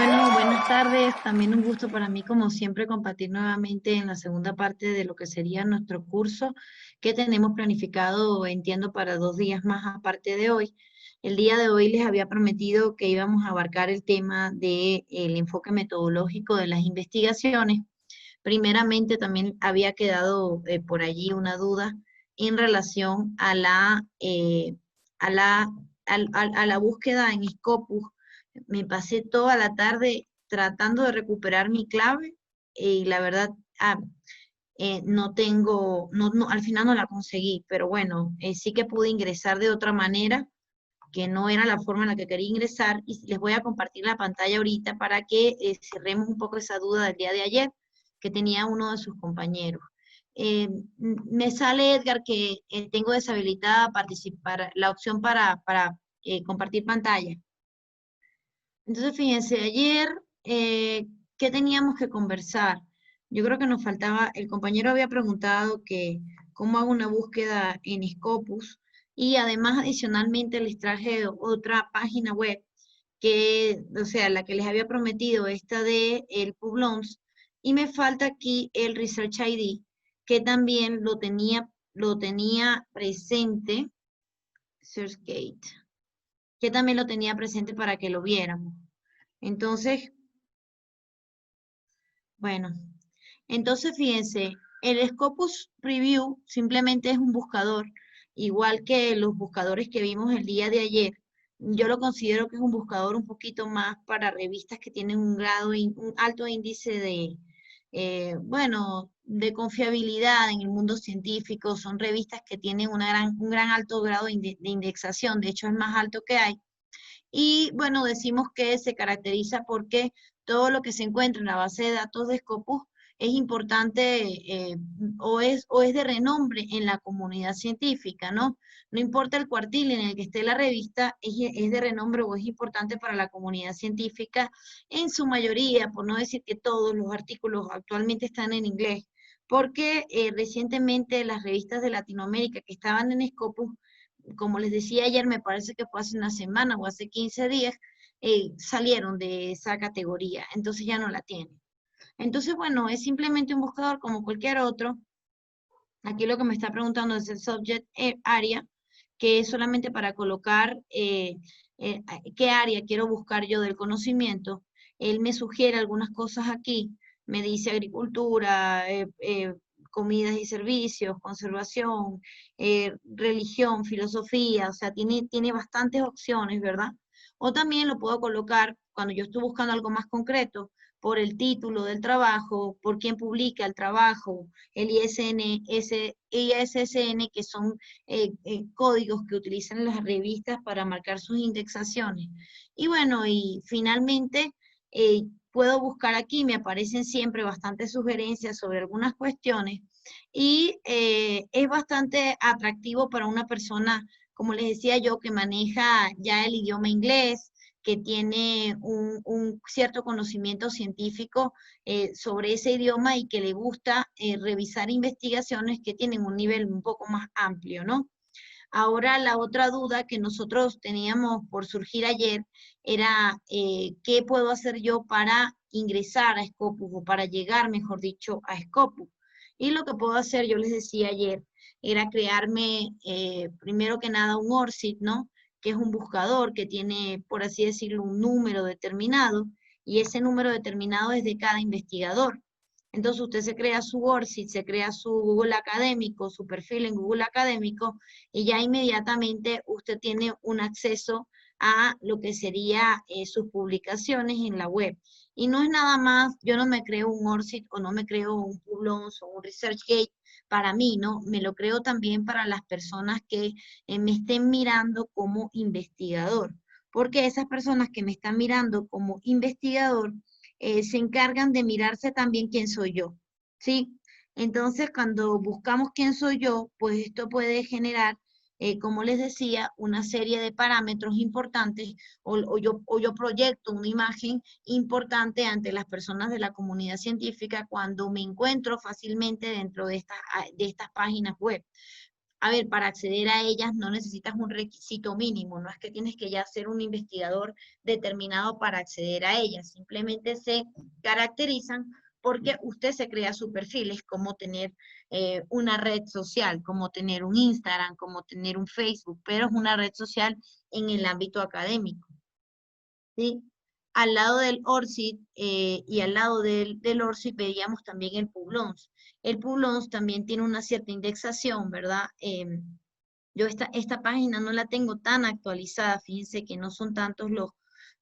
Bueno, buenas tardes. También un gusto para mí, como siempre, compartir nuevamente en la segunda parte de lo que sería nuestro curso que tenemos planificado, entiendo, para 2 días más aparte de hoy. El día de hoy les había prometido que íbamos a abarcar el tema del enfoque metodológico de las investigaciones. Primeramente, también había quedado por allí una duda en relación a a la, a la búsqueda en Scopus. Me pasé toda la tarde tratando de recuperar mi clave y la verdad, ah, no tengo, al final no la conseguí, pero bueno, sí que pude ingresar de otra manera, que no era la forma en la que quería ingresar, y les voy a compartir la pantalla ahorita para que cerremos un poco esa duda del día de ayer que tenía uno de sus compañeros. Me sale, Edgar, que tengo deshabilitada participar, la opción para compartir pantalla. Entonces, fíjense, ayer, ¿qué teníamos que conversar? Yo creo que nos faltaba, el compañero había preguntado que cómo hago una búsqueda en Scopus, y además adicionalmente les traje otra página web que, o sea, la que les había prometido, esta de el Publons, y me falta aquí el Research ID, que también lo tenía presente, SearchGate, que también lo tenía presente para que lo viéramos. Entonces, bueno, entonces fíjense, el Scopus Preview simplemente es un buscador, igual que los buscadores que vimos el día de ayer. Yo lo considero que es un buscador un poquito más para revistas que tienen un alto índice de, bueno, de confiabilidad en el mundo científico. Son revistas que tienen un gran alto grado de indexación, de hecho es más alto que hay. Y bueno, decimos que se caracteriza porque todo lo que se encuentra en la base de datos de Scopus es importante, o es de renombre en la comunidad científica, ¿no? No importa el cuartil en el que esté la revista, es de renombre o es importante para la comunidad científica en su mayoría, por no decir que todos los artículos actualmente están en inglés, porque recientemente las revistas de Latinoamérica que estaban en Scopus, como les decía ayer, me parece que fue hace una semana o hace 15 días, salieron de esa categoría, entonces ya no la tienen. Entonces, bueno, es simplemente un buscador como cualquier otro. Aquí lo que me está preguntando es el subject area, que es solamente para colocar eh, qué área quiero buscar yo del conocimiento. Él me sugiere algunas cosas aquí, me dice agricultura, comidas y servicios, conservación, religión, filosofía, o sea, tiene bastantes opciones, ¿verdad? O también lo puedo colocar cuando yo estoy buscando algo más concreto, por el título del trabajo, por quién publica el trabajo, el ISSN, que son códigos que utilizan las revistas para marcar sus indexaciones. Y bueno, y finalmente puedo buscar aquí, me aparecen siempre bastantes sugerencias sobre algunas cuestiones, y es bastante atractivo para una persona, como les decía yo, que maneja ya el idioma inglés, que tiene un cierto conocimiento científico sobre ese idioma y que le gusta revisar investigaciones que tienen un nivel un poco más amplio, ¿no? Ahora la otra duda que nosotros teníamos por surgir ayer era qué puedo hacer yo para ingresar a Scopus o para llegar, mejor dicho, a Scopus. Y lo que puedo hacer, yo les decía ayer, era crearme primero que nada un ORCID, ¿no? Que es un buscador que tiene, por así decirlo, un número determinado, y ese número determinado es de cada investigador. Entonces usted se crea su ORCID, se crea su Google Académico, su perfil en Google Académico, y ya inmediatamente usted tiene un acceso a lo que sería sus publicaciones en la web. Y no es nada más, yo no me creo un ORCID o no me creo un Publons o un ResearchGate para mí, ¿no? Me lo creo también para las personas que me estén mirando como investigador, porque esas personas que me están mirando como investigador se encargan de mirarse también quién soy yo, ¿sí? Entonces, cuando buscamos quién soy yo, pues esto puede generar, como les decía, una serie de parámetros importantes, o yo proyecto una imagen importante ante las personas de la comunidad científica cuando me encuentro fácilmente dentro de de estas páginas web. a ver, para acceder a ellas no necesitas un requisito mínimo, no es que tienes que ya ser un investigador determinado para acceder a ellas, simplemente se caracterizan porque usted se crea su perfil, es como tener una red social, como tener un Instagram, como tener un Facebook, pero es una red social en el ámbito académico, ¿sí? Al lado del ORCID y al lado del ORCID veíamos también el Publons. El Publons también tiene una cierta indexación, ¿verdad? Yo esta página no la tengo tan actualizada, fíjense que no son tantos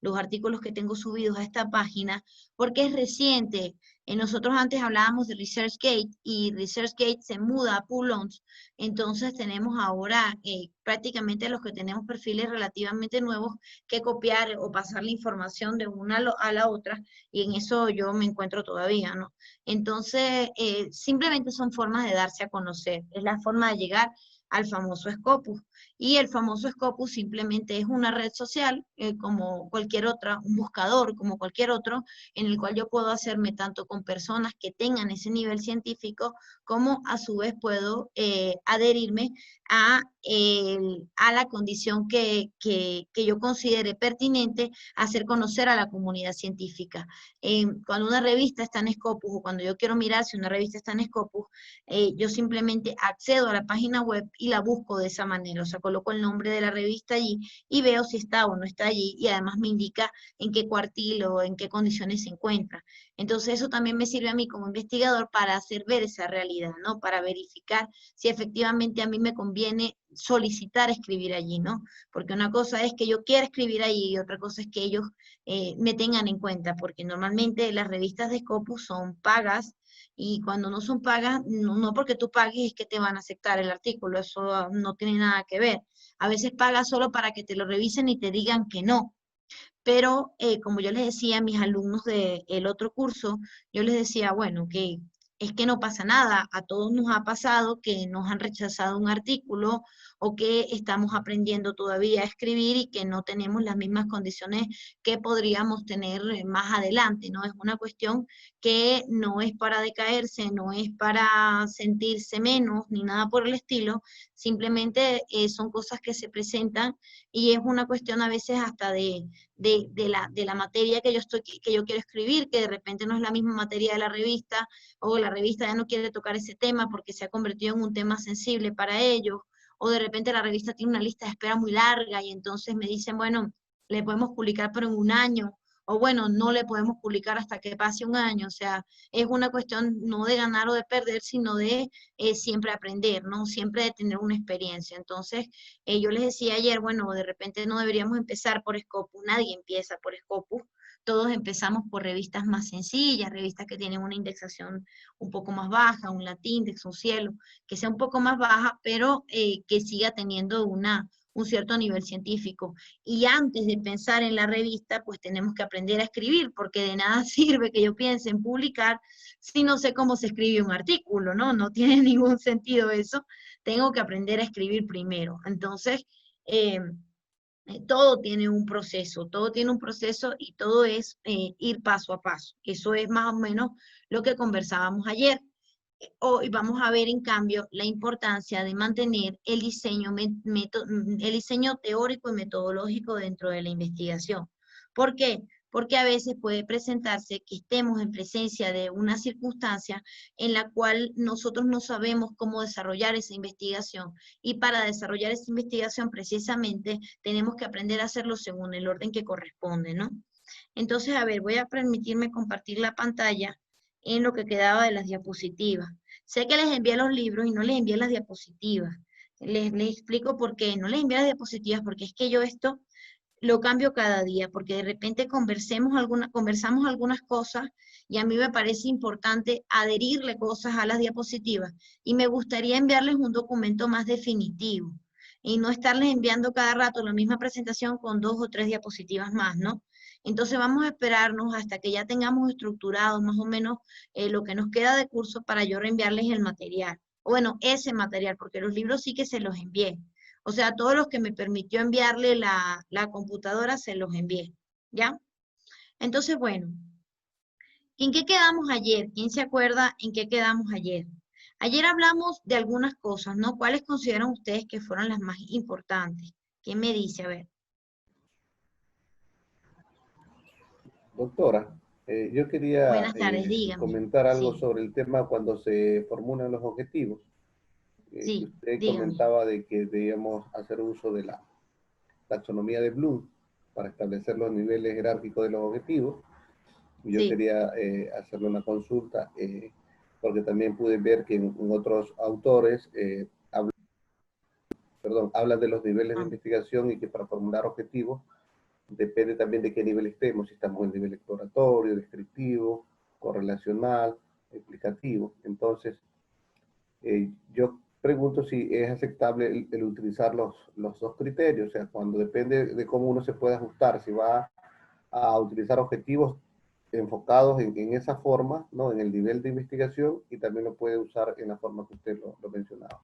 los artículos que tengo subidos a esta página, porque es reciente. Nosotros antes hablábamos de ResearchGate y ResearchGate se muda a Pullons, entonces tenemos ahora prácticamente los que tenemos perfiles relativamente nuevos que copiar o pasar la información de una a la otra, y en eso yo me encuentro todavía, ¿no? Entonces, simplemente son formas de darse a conocer, es la forma de llegar al famoso Scopus. Y el famoso Scopus simplemente es una red social como cualquier otra, un buscador como cualquier otro, en el cual yo puedo hacerme tanto con personas que tengan ese nivel científico, como a su vez puedo adherirme a la condición que yo considere pertinente hacer conocer a la comunidad científica. Cuando una revista está en Scopus o cuando yo quiero mirar si una revista está en Scopus, yo simplemente accedo a la página web y la busco de esa manera, o sea, coloco el nombre de la revista allí y veo si está o no está allí y además me indica en qué cuartil o en qué condiciones se encuentra. Entonces eso también me sirve a mí como investigador para hacer ver esa realidad, ¿no? Para verificar si efectivamente a mí me conviene solicitar escribir allí, ¿no? Porque una cosa es que yo quiera escribir allí y otra cosa es que ellos me tengan en cuenta, porque normalmente las revistas de Scopus son pagas y cuando no son pagas, no porque tú pagues es que te van a aceptar el artículo, eso no tiene nada que ver. A veces pagas solo para que te lo revisen y te digan que no. Pero como yo les decía a mis alumnos del otro curso, yo les decía, bueno, que es que no pasa nada, a todos nos ha pasado que nos han rechazado un artículo o que estamos aprendiendo todavía a escribir y que no tenemos las mismas condiciones que podríamos tener más adelante, ¿no? Es una cuestión que no es para decaerse, no es para sentirse menos ni nada por el estilo, simplemente son cosas que se presentan y es una cuestión a veces hasta de la materia que yo quiero escribir, que de repente no es la misma materia de la revista, o la revista ya no quiere tocar ese tema porque se ha convertido en un tema sensible para ellos, o de repente la revista tiene una lista de espera muy larga y entonces me dicen, bueno, le podemos publicar pero en un año, o bueno, no le podemos publicar hasta que pase un año, o sea, es una cuestión no de ganar o de perder, sino de siempre aprender, ¿no? Siempre de tener una experiencia. Entonces, yo les decía ayer, bueno, de repente no deberíamos empezar por Scopus, nadie empieza por Scopus, todos empezamos por revistas más sencillas, revistas que tienen una indexación un poco más baja, un Latindex, un Cielo, que sea un poco más baja, pero que siga teniendo un cierto nivel científico. Y antes de pensar en la revista, pues tenemos que aprender a escribir, porque de nada sirve que yo piense en publicar si no sé cómo se escribe un artículo, ¿no? No tiene ningún sentido eso. Tengo que aprender a escribir primero. Entonces, eh, todo tiene un proceso y todo es ir paso a paso. Eso es más o menos lo que conversábamos ayer. Hoy vamos a ver, en cambio, la importancia de mantener el diseño teórico y metodológico dentro de la investigación. ¿Por qué? Porque a veces puede presentarse que estemos en presencia de una circunstancia en la cual nosotros no sabemos cómo desarrollar esa investigación. Y para desarrollar esa investigación, precisamente, tenemos que aprender a hacerlo según el orden que corresponde, ¿no? Entonces, a ver, voy a permitirme compartir la pantalla en lo que quedaba de las diapositivas. Sé que les envié los libros y no les envié las diapositivas. Les explico por qué. No les envié las diapositivas porque es que yo esto lo cambio cada día, porque de repente conversamos algunas cosas y a mí me parece importante adherirle cosas a las diapositivas y me gustaría enviarles un documento más definitivo y no estarles enviando cada rato la misma presentación con 2 o 3 diapositivas más, ¿no? Entonces vamos a esperarnos hasta que ya tengamos estructurado más o menos lo que nos queda de curso para yo reenviarles el material. O bueno, ese material, porque los libros sí que se los envié. O sea, todos los que me permitió enviarle la computadora se los envié, ¿ya? Entonces, bueno, ¿en qué quedamos ayer? ¿Quién se acuerda en qué quedamos ayer? Ayer hablamos de algunas cosas, ¿no? ¿Cuáles consideran ustedes que fueron las más importantes? ¿Quién me dice? A ver. Doctora, yo quería Buenas tardes, dígame. comentar algo Sí, sobre el tema cuando se formulan los objetivos, que sí, usted dígame. comentaba de que debíamos hacer uso de la taxonomía de Bloom para establecer los niveles jerárquicos de los objetivos. Yo Sí. quería hacerle una consulta porque también pude ver que en otros autores hablan de los niveles de Ah, investigación y que para formular objetivos depende también de qué nivel estemos, si estamos en nivel exploratorio, descriptivo, correlacional, explicativo. Entonces, yo pregunto si es aceptable el utilizar los dos criterios, o sea, cuando depende de cómo uno se puede ajustar, si va a utilizar objetivos enfocados en esa forma, ¿no? En el nivel de investigación y también lo puede usar en la forma que usted lo mencionaba.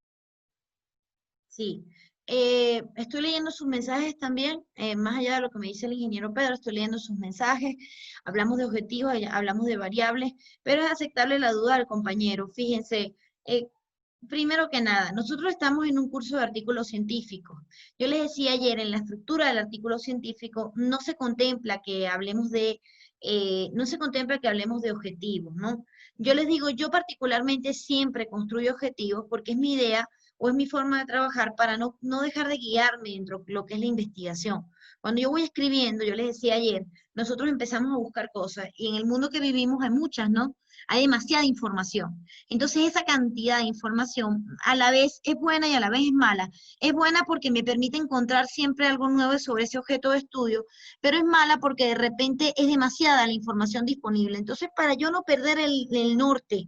sí. Estoy leyendo sus mensajes también, más allá de lo que me dice el ingeniero Pedro, estoy leyendo sus mensajes, hablamos de objetivos, hablamos de variables, pero es aceptable la duda del compañero. Fíjense, eh, primero que nada, nosotros estamos en un curso de artículos científicos. Yo les decía ayer, en la estructura del artículo científico no se contempla que hablemos no se contempla que hablemos de objetivos, ¿no? Yo les digo, yo particularmente siempre construyo objetivos porque es mi idea o es mi forma de trabajar para no dejar de guiarme dentro de lo que es la investigación. Cuando yo voy escribiendo, yo les decía ayer, nosotros empezamos a buscar cosas y en el mundo que vivimos hay muchas, ¿no? Hay demasiada información. Entonces esa cantidad de información a la vez es buena y a la vez es mala. Es buena porque me permite encontrar siempre algo nuevo sobre ese objeto de estudio, pero es mala porque de repente es demasiada la información disponible. Entonces, para yo no perder el norte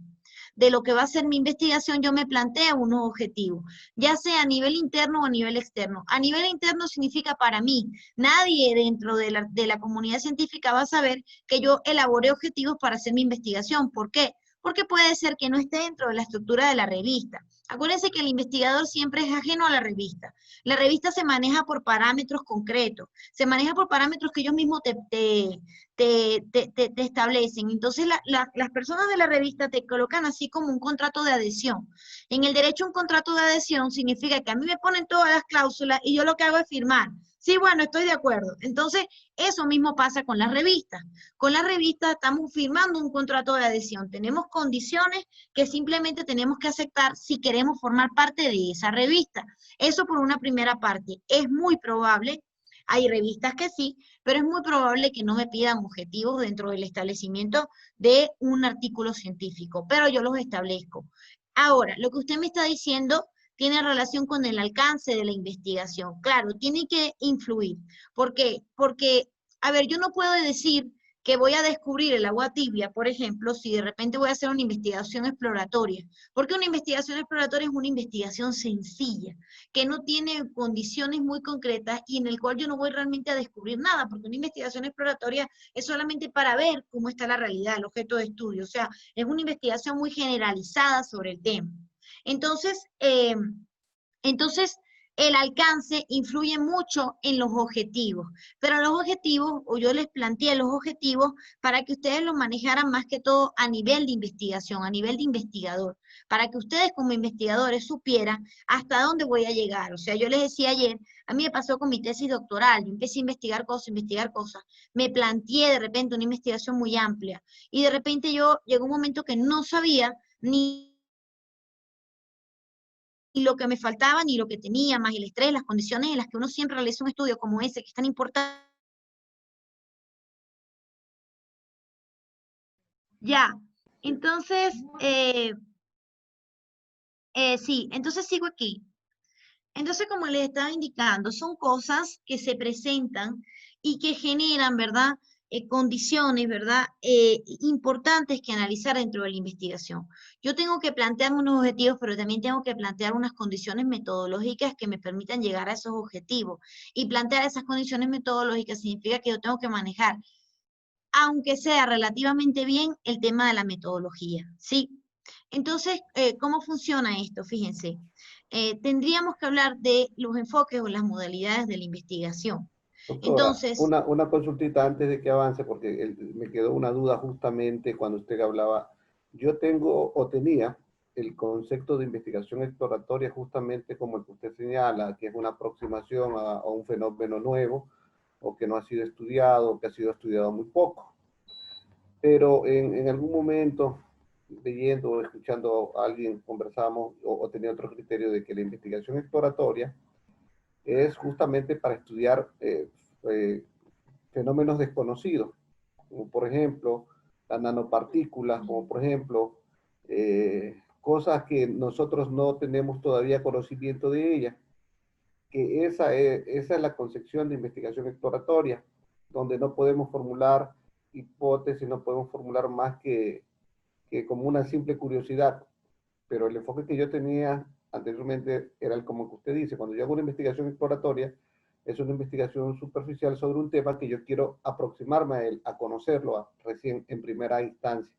de lo que va a ser mi investigación, yo me planteo unos objetivos, ya sea a nivel interno o a nivel externo. A nivel interno significa para mí, nadie dentro de la comunidad científica va a saber que yo elaboré objetivos para hacer mi investigación. ¿Por qué? Porque puede ser que no esté dentro de la estructura de la revista. Acuérdense que el investigador siempre es ajeno a la revista. La revista se maneja por parámetros concretos, se maneja por parámetros que ellos mismos te establecen. Entonces las personas de la revista te colocan así como un contrato de adhesión. En el derecho un contrato de adhesión significa que a mí me ponen todas las cláusulas y yo lo que hago es firmar. Sí, bueno, estoy de acuerdo. Entonces, eso mismo pasa con las revistas. Con las revistas estamos firmando un contrato de adhesión. Tenemos condiciones que simplemente tenemos que aceptar si queremos formar parte de esa revista. Eso por una primera parte. Es muy probable, hay revistas que sí, pero es muy probable que no me pidan objetivos dentro del establecimiento de un artículo científico, pero yo los establezco. Ahora, lo que usted me está diciendo tiene relación con el alcance de la investigación. Claro, tiene que influir. ¿Por qué? Porque, a ver, yo no puedo decir que voy a descubrir el agua tibia, por ejemplo, si de repente voy a hacer una investigación exploratoria. Porque una investigación exploratoria es una investigación sencilla, que no tiene condiciones muy concretas y en el cual yo no voy realmente a descubrir nada, porque una investigación exploratoria es solamente para ver cómo está la realidad, el objeto de estudio. O sea, es una investigación muy generalizada sobre el tema. Entonces, entonces, el alcance influye mucho en los objetivos, pero los objetivos, o yo les planteé los objetivos para que ustedes los manejaran más que todo a nivel de investigación, a nivel de investigador, para que ustedes como investigadores supieran hasta dónde voy a llegar. O sea, yo les decía ayer, a mí me pasó con mi tesis doctoral, yo empecé a investigar cosas, me planteé de repente una investigación muy amplia y de repente yo llegó un momento que no sabía ni lo que me faltaba, ni lo que tenía, más el estrés, las condiciones en las que uno siempre realiza un estudio como ese, que es tan importante. Ya, entonces, sí, entonces sigo aquí. Entonces, como les estaba indicando, son cosas que se presentan y que generan, ¿verdad? Condiciones, ¿verdad? Importantes que analizar dentro de la investigación. Yo tengo que plantearme unos objetivos, pero también tengo que plantear unas condiciones metodológicas que me permitan llegar a esos objetivos. Y plantear esas condiciones metodológicas significa que yo tengo que manejar, aunque sea relativamente bien, el tema de la metodología, ¿sí? Entonces, ¿cómo funciona esto? Fíjense, tendríamos que hablar de los enfoques o las modalidades de la investigación. Doctora, Entonces, una consultita antes de que avance, porque me quedó una duda justamente cuando usted hablaba. Yo tengo o tenía el concepto de investigación exploratoria justamente como el que usted señala, que es una aproximación a un fenómeno nuevo o que no ha sido estudiado o que ha sido estudiado muy poco. Pero en algún momento, leyendo o escuchando a alguien, conversamos o tenía otro criterio de que la investigación exploratoria es justamente para estudiar fenómenos desconocidos, como por ejemplo las nanopartículas, como por ejemplo cosas que nosotros no tenemos todavía conocimiento de ellas, que esa es la concepción de investigación exploratoria, donde no podemos formular hipótesis, no podemos formular más que como una simple curiosidad, pero el enfoque que yo tenía anteriormente era el como que usted dice, cuando yo hago una investigación exploratoria, es una investigación superficial sobre un tema que yo quiero aproximarme a él, a conocerlo recién en primera instancia.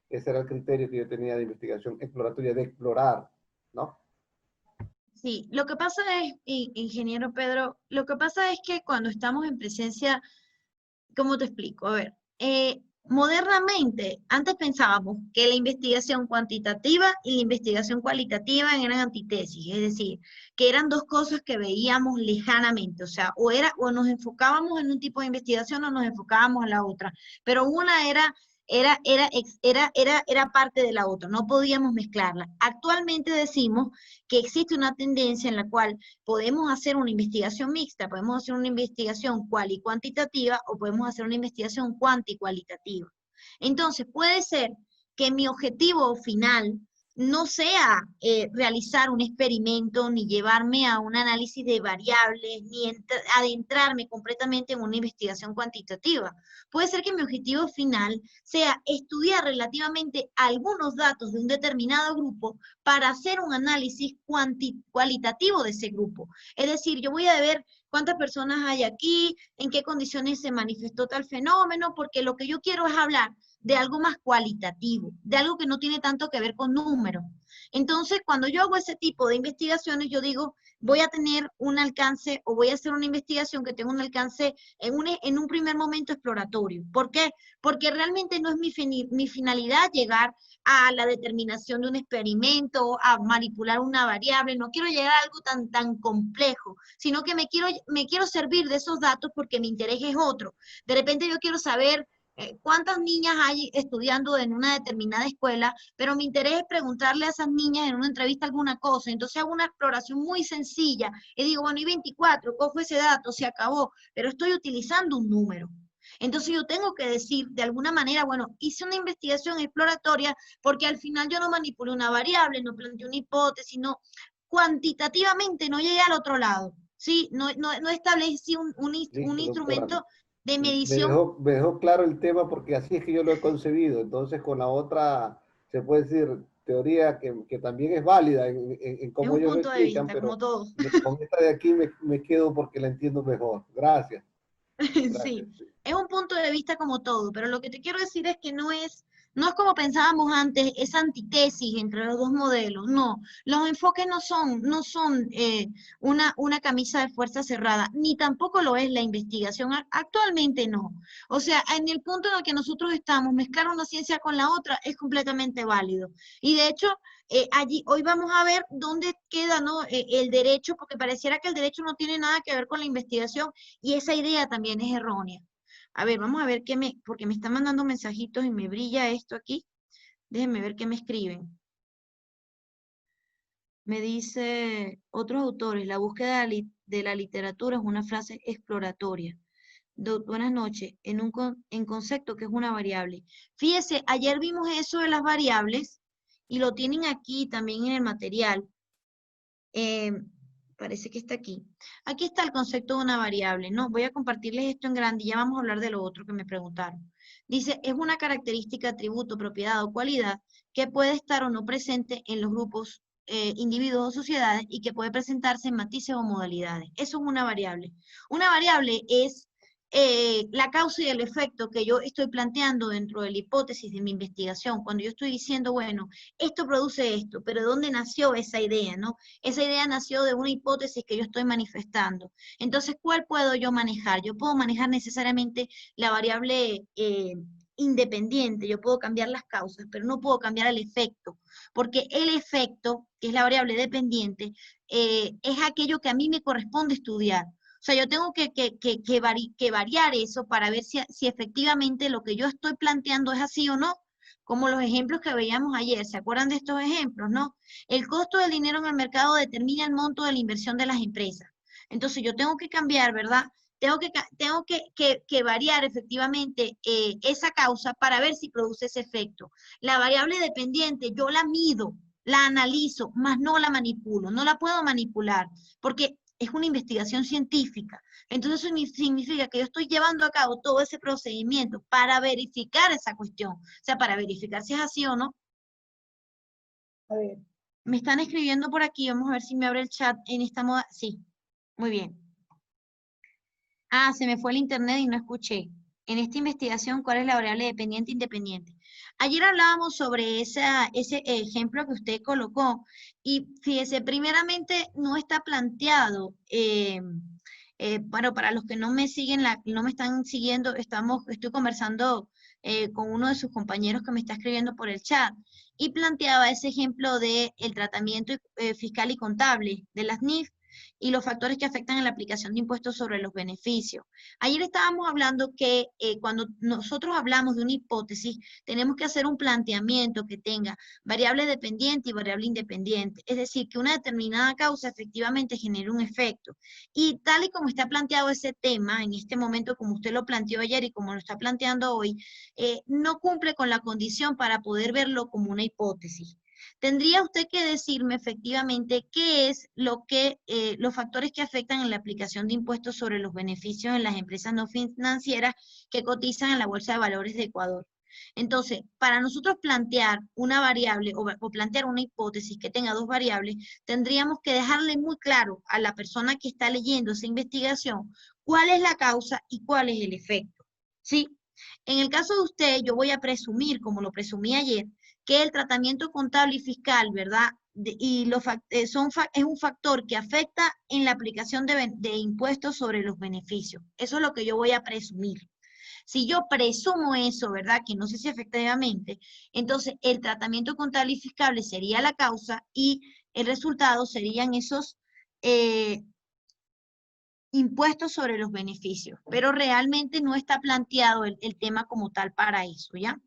Ese era el criterio que yo tenía de investigación exploratoria, de explorar, ¿no? Sí, lo que pasa es, ingeniero Pedro, lo que pasa es que cuando estamos en presencia, ¿cómo te explico? A ver, modernamente, antes pensábamos que la investigación cuantitativa y la investigación cualitativa eran antítesis, es decir, que eran dos cosas que veíamos lejanamente, o sea, o nos enfocábamos en un tipo de investigación o nos enfocábamos en la otra, pero una era parte de la otra, no podíamos mezclarla. Actualmente decimos que existe una tendencia en la cual podemos hacer una investigación mixta, podemos hacer una investigación cual y cuantitativa o podemos hacer una investigación cuanti cualitativa. Entonces, puede ser que mi objetivo final no sea realizar un experimento, ni llevarme a un análisis de variables, ni adentrarme completamente en una investigación cuantitativa. Puede ser que mi objetivo final sea estudiar relativamente algunos datos de un determinado grupo para hacer un análisis cualitativo de ese grupo. Es decir, yo voy a ver cuántas personas hay aquí, en qué condiciones se manifestó tal fenómeno, porque lo que yo quiero es hablar de algo más cualitativo, de algo que no tiene tanto que ver con números. Entonces, cuando yo hago ese tipo de investigaciones, yo digo, voy a tener un alcance o voy a hacer una investigación que tenga un alcance en un primer momento exploratorio. ¿Por qué? Porque realmente no es mi finalidad llegar a la determinación de un experimento, a manipular una variable, no quiero llegar a algo tan complejo, sino que me quiero servir de esos datos porque mi interés es otro. De repente yo quiero saber cuántas niñas hay estudiando en una determinada escuela, pero mi interés es preguntarle a esas niñas en una entrevista alguna cosa, entonces hago una exploración muy sencilla y digo, bueno, y 24, cojo ese dato, se acabó, pero estoy utilizando un número. Entonces yo tengo que decir de alguna manera, bueno, hice una investigación exploratoria porque al final yo no manipulé una variable, no planteé una hipótesis, no, cuantitativamente no llegué al otro lado, ¿sí? No establecí un Listo, doctora. instrumento de medición. Me dejó claro el tema porque así es que yo lo he concebido. Entonces, con la otra, se puede decir, teoría que también es válida en Es cómo un ellos lo punto de explican, vista, como pero todos. con esta de aquí me quedo porque la entiendo mejor. Gracias, gracias. Sí, es un punto de vista como todo, pero lo que te quiero decir es que no es como pensábamos antes, esa antítesis entre los dos modelos, no, los enfoques no son una camisa de fuerza cerrada, ni tampoco lo es la investigación, actualmente no. O sea, en el punto en el que nosotros estamos, mezclar una ciencia con la otra es completamente válido. Y de hecho, allí hoy vamos a ver dónde queda, ¿no? El derecho, porque pareciera que el derecho no tiene nada que ver con la investigación y esa idea también es errónea. A ver, vamos a ver porque me están mandando mensajitos y me brilla esto aquí. Déjenme ver qué me escriben. Me dice otros autores, la búsqueda de la literatura es una frase exploratoria. Buenas noches, en concepto que es una variable. Fíjese, ayer vimos eso de las variables y lo tienen aquí también en el material. Eh, Parece que está aquí. Aquí está el concepto de una variable, ¿no? Voy a compartirles esto en grande y ya vamos a hablar de lo otro que me preguntaron. Dice, es una característica, atributo, propiedad o cualidad que puede estar o no presente en los grupos, individuos o sociedades y que puede presentarse en matices o modalidades. Eso es una variable. Una variable es la causa y el efecto que yo estoy planteando dentro de la hipótesis de mi investigación. Cuando yo estoy diciendo, bueno, esto produce esto, pero ¿de dónde nació esa idea, no? Esa idea nació de una hipótesis que yo estoy manifestando. Entonces, ¿cuál puedo yo manejar? Yo puedo manejar necesariamente la variable independiente, yo puedo cambiar las causas, pero no puedo cambiar el efecto, porque el efecto, que es la variable dependiente, es aquello que a mí me corresponde estudiar. O sea, yo tengo que variar eso para ver si efectivamente lo que yo estoy planteando es así o no, como los ejemplos que veíamos ayer. ¿Se acuerdan de estos ejemplos, no? El costo del dinero en el mercado determina el monto de la inversión de las empresas. Entonces yo tengo que cambiar, ¿verdad? Tengo que variar efectivamente esa causa para ver si produce ese efecto. La variable dependiente yo la mido, la analizo, mas no la manipulo, no la puedo manipular, porque es una investigación científica. Entonces eso significa que yo estoy llevando a cabo todo ese procedimiento para verificar esa cuestión, o sea, para verificar si es así o no. A ver, me están escribiendo por aquí, vamos a ver si me abre el chat en esta moda. Sí, muy bien. Ah, se me fue el internet y no escuché. En esta investigación, ¿cuál es la variable dependiente e independiente? Ayer hablábamos sobre ese ejemplo que usted colocó y fíjese, primeramente no está planteado, bueno, para los que no me siguen, no me están siguiendo, estoy conversando con uno de sus compañeros que me está escribiendo por el chat y planteaba ese ejemplo de el tratamiento fiscal y contable de las NIF y los factores que afectan en la aplicación de impuestos sobre los beneficios. Ayer estábamos hablando que cuando nosotros hablamos de una hipótesis, tenemos que hacer un planteamiento que tenga variable dependiente y variable independiente, es decir, que una determinada causa efectivamente genere un efecto. Y tal y como está planteado ese tema, en este momento, como usted lo planteó ayer y como lo está planteando hoy, no cumple con la condición para poder verlo como una hipótesis. Tendría usted que decirme efectivamente qué es lo que, los factores que afectan en la aplicación de impuestos sobre los beneficios en las empresas no financieras que cotizan en la Bolsa de Valores de Ecuador. Entonces, para nosotros plantear una variable o plantear una hipótesis que tenga dos variables, tendríamos que dejarle muy claro a la persona que está leyendo esa investigación cuál es la causa y cuál es el efecto. ¿Sí? En el caso de usted, yo voy a presumir, como lo presumí ayer, que el tratamiento contable y fiscal, ¿verdad? Es un factor que afecta en la aplicación de impuestos sobre los beneficios. Eso es lo que yo voy a presumir. Si yo presumo eso, ¿verdad? Que no sé si efectivamente, entonces el tratamiento contable y fiscal sería la causa y el resultado serían esos impuestos sobre los beneficios. Pero realmente no está planteado el tema como tal para eso, ¿ya?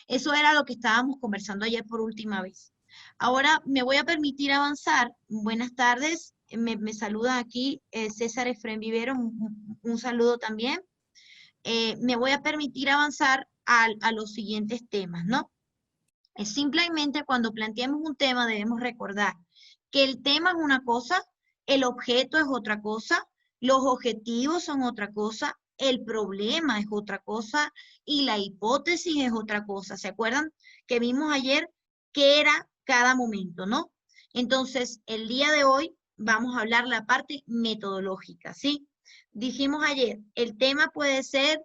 Eso era lo que estábamos conversando ayer por última vez. Ahora me voy a permitir avanzar. Buenas tardes. Me saluda aquí César Efrén Vivero. Un saludo también. Me voy a permitir avanzar a los siguientes temas, ¿no? Es simplemente cuando planteamos un tema debemos recordar que el tema es una cosa, el objeto es otra cosa, los objetivos son otra cosa, el problema es otra cosa y la hipótesis es otra cosa. ¿Se acuerdan que vimos ayer qué era cada momento, no? Entonces, el día de hoy vamos a hablar la parte metodológica, ¿sí? Dijimos ayer, el tema puede ser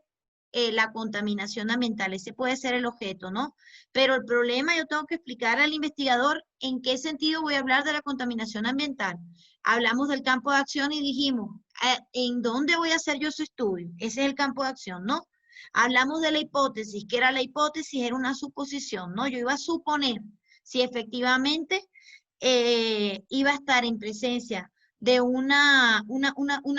la contaminación ambiental, ese puede ser el objeto, ¿no? Pero el problema yo tengo que explicar al investigador en qué sentido voy a hablar de la contaminación ambiental. Hablamos del campo de acción y dijimos, ¿en dónde voy a hacer yo ese estudio? Ese es el campo de acción, ¿no? Hablamos de la hipótesis, ¿qué era la hipótesis? Era una suposición, ¿no? Yo iba a suponer si efectivamente iba a estar en presencia de una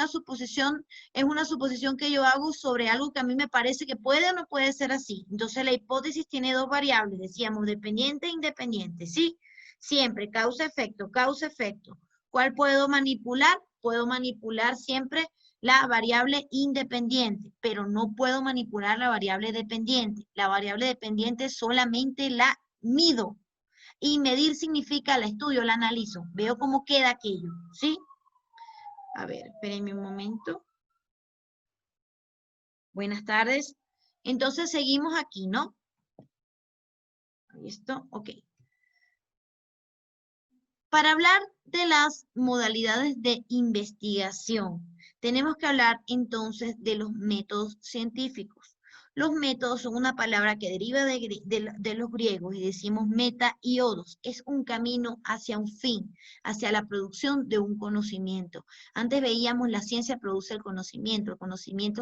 suposición, es una suposición que yo hago sobre algo que a mí me parece que puede o no puede ser así. Entonces la hipótesis tiene dos variables, decíamos, dependiente e independiente, ¿sí? Siempre causa-efecto, causa-efecto. ¿Cuál puedo manipular? Puedo manipular siempre la variable independiente, pero no puedo manipular la variable dependiente. La variable dependiente solamente la mido. Y medir significa la estudio, la analizo, veo cómo queda aquello, ¿sí? A ver, espérenme un momento. Buenas tardes. Entonces seguimos aquí, ¿no? ¿Listo? Ok. Para hablar de las modalidades de investigación, tenemos que hablar entonces de los métodos científicos. Los métodos son una palabra que deriva de los griegos y decimos meta y odos. Es un camino hacia un fin, hacia la producción de un conocimiento. Antes veíamos la ciencia produce el conocimiento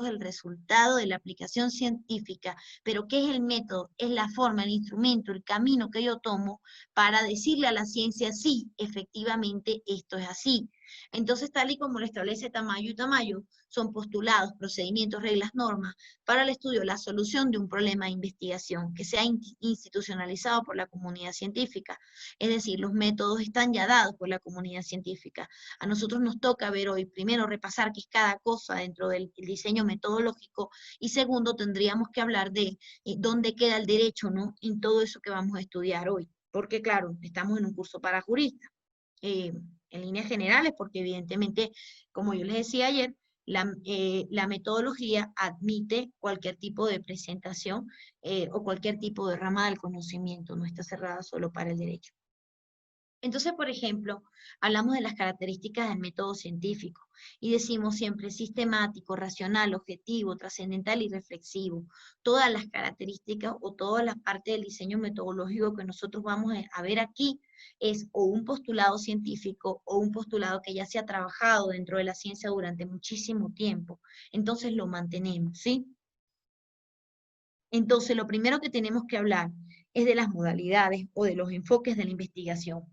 es el resultado de la aplicación científica, pero ¿qué es el método? Es la forma, el instrumento, el camino que yo tomo para decirle a la ciencia, sí, efectivamente esto es así. Entonces, tal y como lo establece Tamayo y Tamayo, son postulados, procedimientos, reglas, normas para el estudio, la solución de un problema de investigación que sea institucionalizado por la comunidad científica. Es decir, los métodos están ya dados por la comunidad científica. A nosotros nos toca ver hoy, primero, repasar qué es cada cosa dentro del diseño metodológico, y segundo, tendríamos que hablar de dónde queda el derecho, ¿no?, en todo eso que vamos a estudiar hoy. Porque, claro, estamos en un curso para juristas. En líneas generales, porque evidentemente, como yo les decía ayer, la metodología admite cualquier tipo de presentación o cualquier tipo de rama del conocimiento, no está cerrada solo para el derecho. Entonces, por ejemplo, hablamos de las características del método científico y decimos siempre sistemático, racional, objetivo, trascendental y reflexivo. Todas las características o todas las partes del diseño metodológico que nosotros vamos a ver aquí es o un postulado científico o un postulado que ya se ha trabajado dentro de la ciencia durante muchísimo tiempo. Entonces lo mantenemos, ¿sí? Entonces, lo primero que tenemos que hablar es de las modalidades o de los enfoques de la investigación.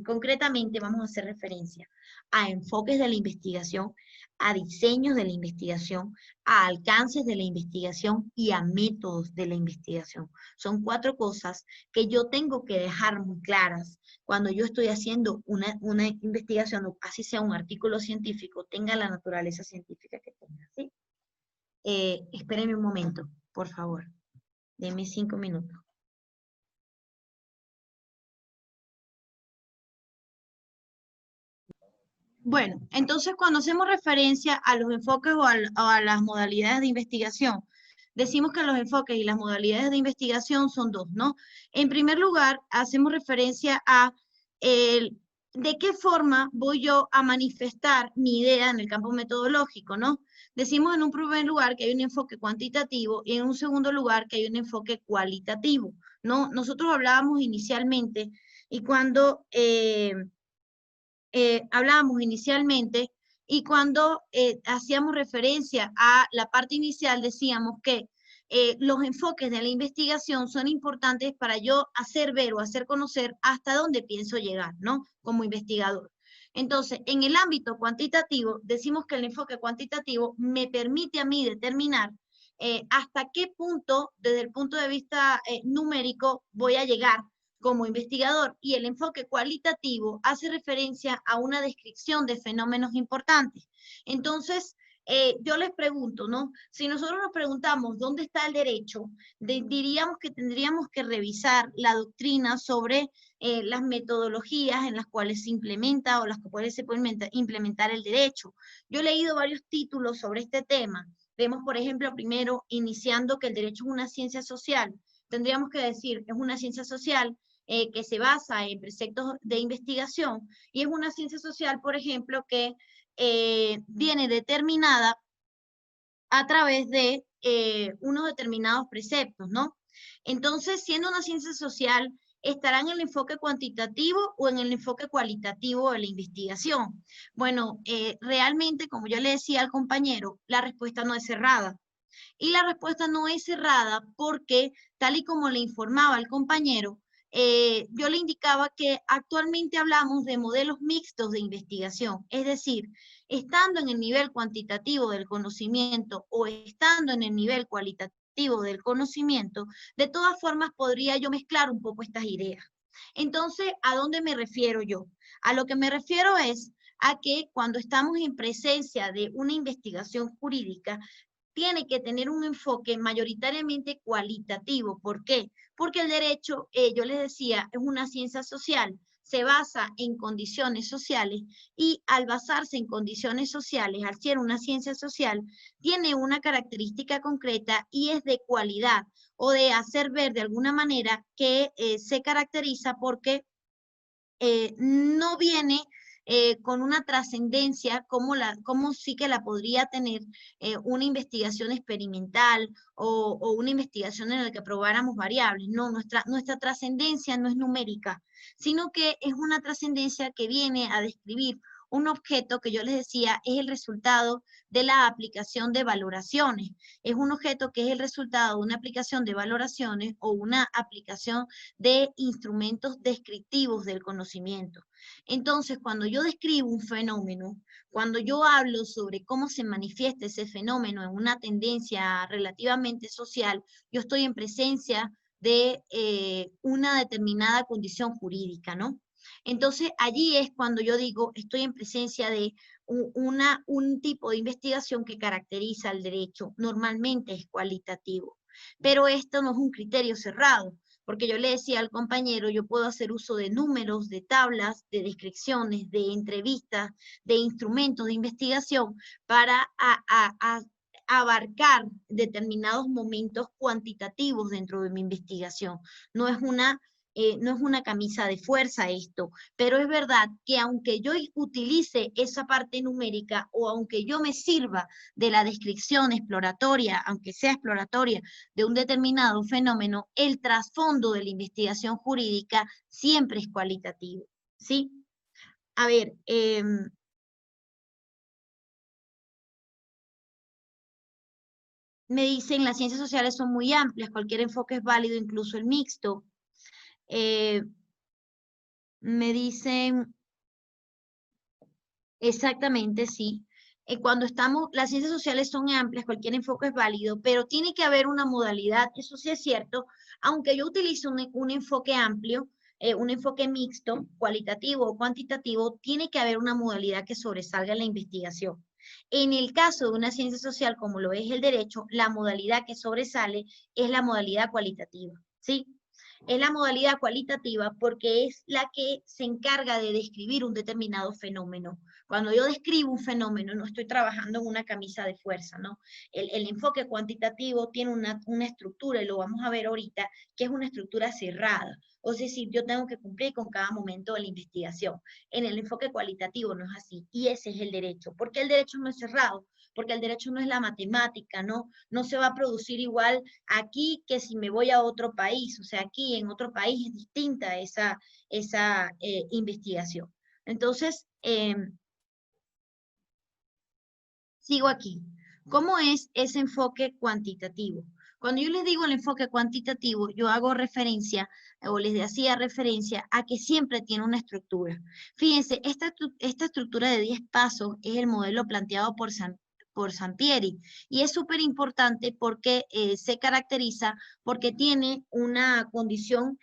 Concretamente vamos a hacer referencia a enfoques de la investigación, a diseños de la investigación, a alcances de la investigación y a métodos de la investigación. Son 4 cosas que yo tengo que dejar muy claras cuando yo estoy haciendo una investigación, o así sea un artículo científico, tenga la naturaleza científica que tenga, ¿sí? Espérenme un momento, por favor. Deme 5 minutos. Bueno, entonces cuando hacemos referencia a los enfoques o a las modalidades de investigación, decimos que los enfoques y las modalidades de investigación son 2, ¿no? En primer lugar, hacemos referencia a de qué forma voy yo a manifestar mi idea en el campo metodológico, ¿no? Decimos en un primer lugar que hay un enfoque cuantitativo y en un segundo lugar que hay un enfoque cualitativo, ¿no? Nosotros hablábamos inicialmente y cuando hablábamos inicialmente y cuando hacíamos referencia a la parte inicial decíamos que los enfoques de la investigación son importantes para yo hacer ver o hacer conocer hasta dónde pienso llegar, ¿no? Como investigador. Entonces, en el ámbito cuantitativo, decimos que el enfoque cuantitativo me permite a mí determinar hasta qué punto, desde el punto de vista numérico, voy a llegar como investigador, y el enfoque cualitativo hace referencia a una descripción de fenómenos importantes. Entonces, yo les pregunto, ¿no? Si nosotros nos preguntamos dónde está el derecho, diríamos que tendríamos que revisar la doctrina sobre las metodologías en las cuales se implementa o las cuales se puede implementar el derecho. Yo he leído varios títulos sobre este tema. Vemos, por ejemplo, primero, iniciando que el derecho es una ciencia social. Tendríamos que decir, es una ciencia social que se basa en preceptos de investigación, y es una ciencia social, por ejemplo, que viene determinada a través de unos determinados preceptos, ¿no? Entonces, siendo una ciencia social, ¿estará en el enfoque cuantitativo o en el enfoque cualitativo de la investigación? Bueno, realmente, como yo le decía al compañero, la respuesta no es cerrada. Y la respuesta no es cerrada porque, tal y como le informaba el compañero, yo le indicaba que actualmente hablamos de modelos mixtos de investigación, es decir, estando en el nivel cuantitativo del conocimiento o estando en el nivel cualitativo del conocimiento, de todas formas podría yo mezclar un poco estas ideas. Entonces, ¿a dónde me refiero yo? A lo que me refiero es a que cuando estamos en presencia de una investigación jurídica, tiene que tener un enfoque mayoritariamente cualitativo. ¿Por qué? Porque el derecho, yo les decía, es una ciencia social, se basa en condiciones sociales, y al basarse en condiciones sociales, al ser una ciencia social, tiene una característica concreta y es de cualidad, o de hacer ver de alguna manera que se caracteriza porque no viene con una trascendencia como sí que la podría tener una investigación experimental o una investigación en la que probáramos variables. No, nuestra trascendencia no es numérica, sino que es una trascendencia que viene a describir un objeto que yo les decía es el resultado de la aplicación de valoraciones. Es un objeto que es el resultado de una aplicación de valoraciones o una aplicación de instrumentos descriptivos del conocimiento. Entonces, cuando yo describo un fenómeno, cuando yo hablo sobre cómo se manifiesta ese fenómeno en una tendencia relativamente social, yo estoy en presencia de una determinada condición jurídica, ¿no? Entonces, allí es cuando yo digo, estoy en presencia de un tipo de investigación que caracteriza al derecho. Normalmente es cualitativo, pero esto no es un criterio cerrado, porque yo le decía al compañero, yo puedo hacer uso de números, de tablas, de descripciones, de entrevistas, de instrumentos de investigación para abarcar determinados momentos cuantitativos dentro de mi investigación. No es una camisa de fuerza esto, pero es verdad que aunque yo utilice esa parte numérica o aunque yo me sirva de la descripción exploratoria, aunque sea exploratoria, de un determinado fenómeno, el trasfondo de la investigación jurídica siempre es cualitativo, ¿sí? A ver, me dicen, las ciencias sociales son muy amplias, cualquier enfoque es válido, incluso el mixto. Me dicen, exactamente, sí. Cuando las ciencias sociales son amplias, cualquier enfoque es válido, pero tiene que haber una modalidad, eso sí es cierto, aunque yo utilice un enfoque amplio, un enfoque mixto, cualitativo o cuantitativo, tiene que haber una modalidad que sobresalga en la investigación. En el caso de una ciencia social como lo es el derecho, la modalidad que sobresale es la modalidad cualitativa, ¿sí? Es la modalidad cualitativa porque es la que se encarga de describir un determinado fenómeno. Cuando yo describo un fenómeno, no estoy trabajando en una camisa de fuerza, ¿no? El enfoque cuantitativo tiene una estructura, y lo vamos a ver ahorita, que es una estructura cerrada. O es decir, yo tengo que cumplir con cada momento de la investigación. En el enfoque cualitativo no es así, y ese es el derecho. ¿Por qué el derecho no es cerrado? Porque el derecho no es la matemática, ¿no? No se va a producir igual aquí que si me voy a otro país. O sea, aquí en otro país es distinta esa investigación. Entonces, sigo aquí. ¿Cómo es ese enfoque cuantitativo? Cuando yo les digo el enfoque cuantitativo, yo hago referencia o les hacía referencia a que siempre tiene una estructura. Fíjense, esta estructura de 10 pasos es el modelo planteado por Sampieri y es súper importante porque se caracteriza porque tiene una condición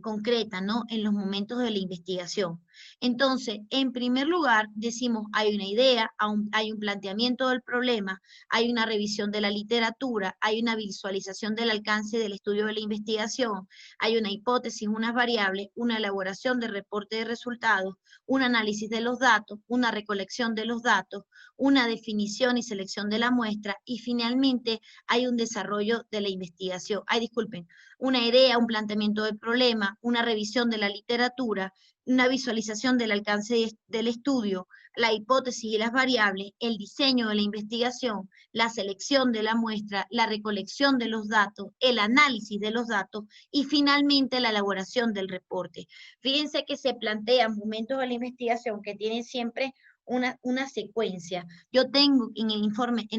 concreta, ¿no? En los momentos de la investigación. Entonces, en primer lugar, decimos, hay una idea, hay un planteamiento del problema, hay una revisión de la literatura, hay una visualización del alcance del estudio de la investigación, hay una hipótesis, unas variables, una elaboración de reporte de resultados, un análisis de los datos, una recolección de los datos, una definición y selección de la muestra, y finalmente hay un desarrollo de la investigación. Disculpen, una idea, un planteamiento del problema, una revisión de la literatura, una visualización del alcance del estudio, la hipótesis y las variables, el diseño de la investigación, la selección de la muestra, la recolección de los datos, el análisis de los datos y finalmente la elaboración del reporte. Fíjense que se plantean momentos de la investigación que tienen siempre una secuencia. Yo tengo en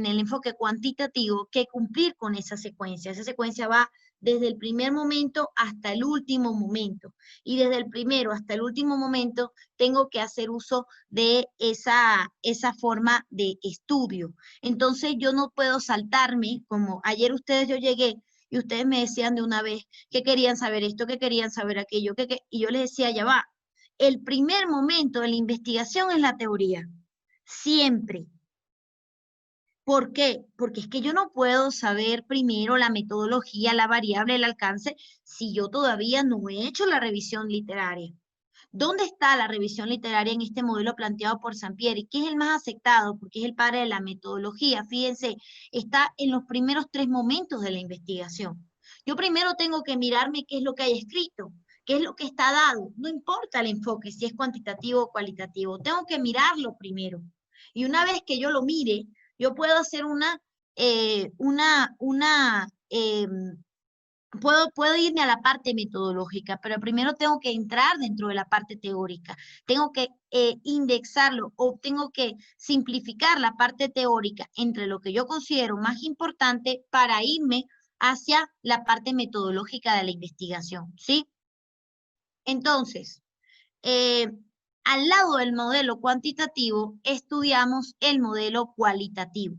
el enfoque cuantitativo que cumplir con esa secuencia. Esa secuencia va desde el primer momento hasta el último momento. Y desde el primero hasta el último momento tengo que hacer uso de esa forma de estudio. Entonces yo no puedo saltarme, como ayer yo llegué y ustedes me decían de una vez que querían saber esto, que querían saber aquello, y yo les decía, ya va, el primer momento de la investigación es la teoría, siempre. ¿Por qué? Porque es que yo no puedo saber primero la metodología, la variable, el alcance, si yo todavía no he hecho la revisión literaria. ¿Dónde está la revisión literaria en este modelo planteado por Sampieri? ¿Qué es el más aceptado? Porque es el padre de la metodología. Fíjense, está en los primeros 3 momentos de la investigación. Yo primero tengo que mirarme qué es lo que hay escrito, ¿Qué es lo que está dado? No importa el enfoque, si es cuantitativo o cualitativo, tengo que mirarlo primero. Y una vez que yo lo mire, yo puedo hacer puedo irme a la parte metodológica, pero primero tengo que entrar dentro de la parte teórica. Tengo que indexarlo o tengo que simplificar la parte teórica entre lo que yo considero más importante para irme hacia la parte metodológica de la investigación, ¿sí? Entonces, al lado del modelo cuantitativo, estudiamos el modelo cualitativo.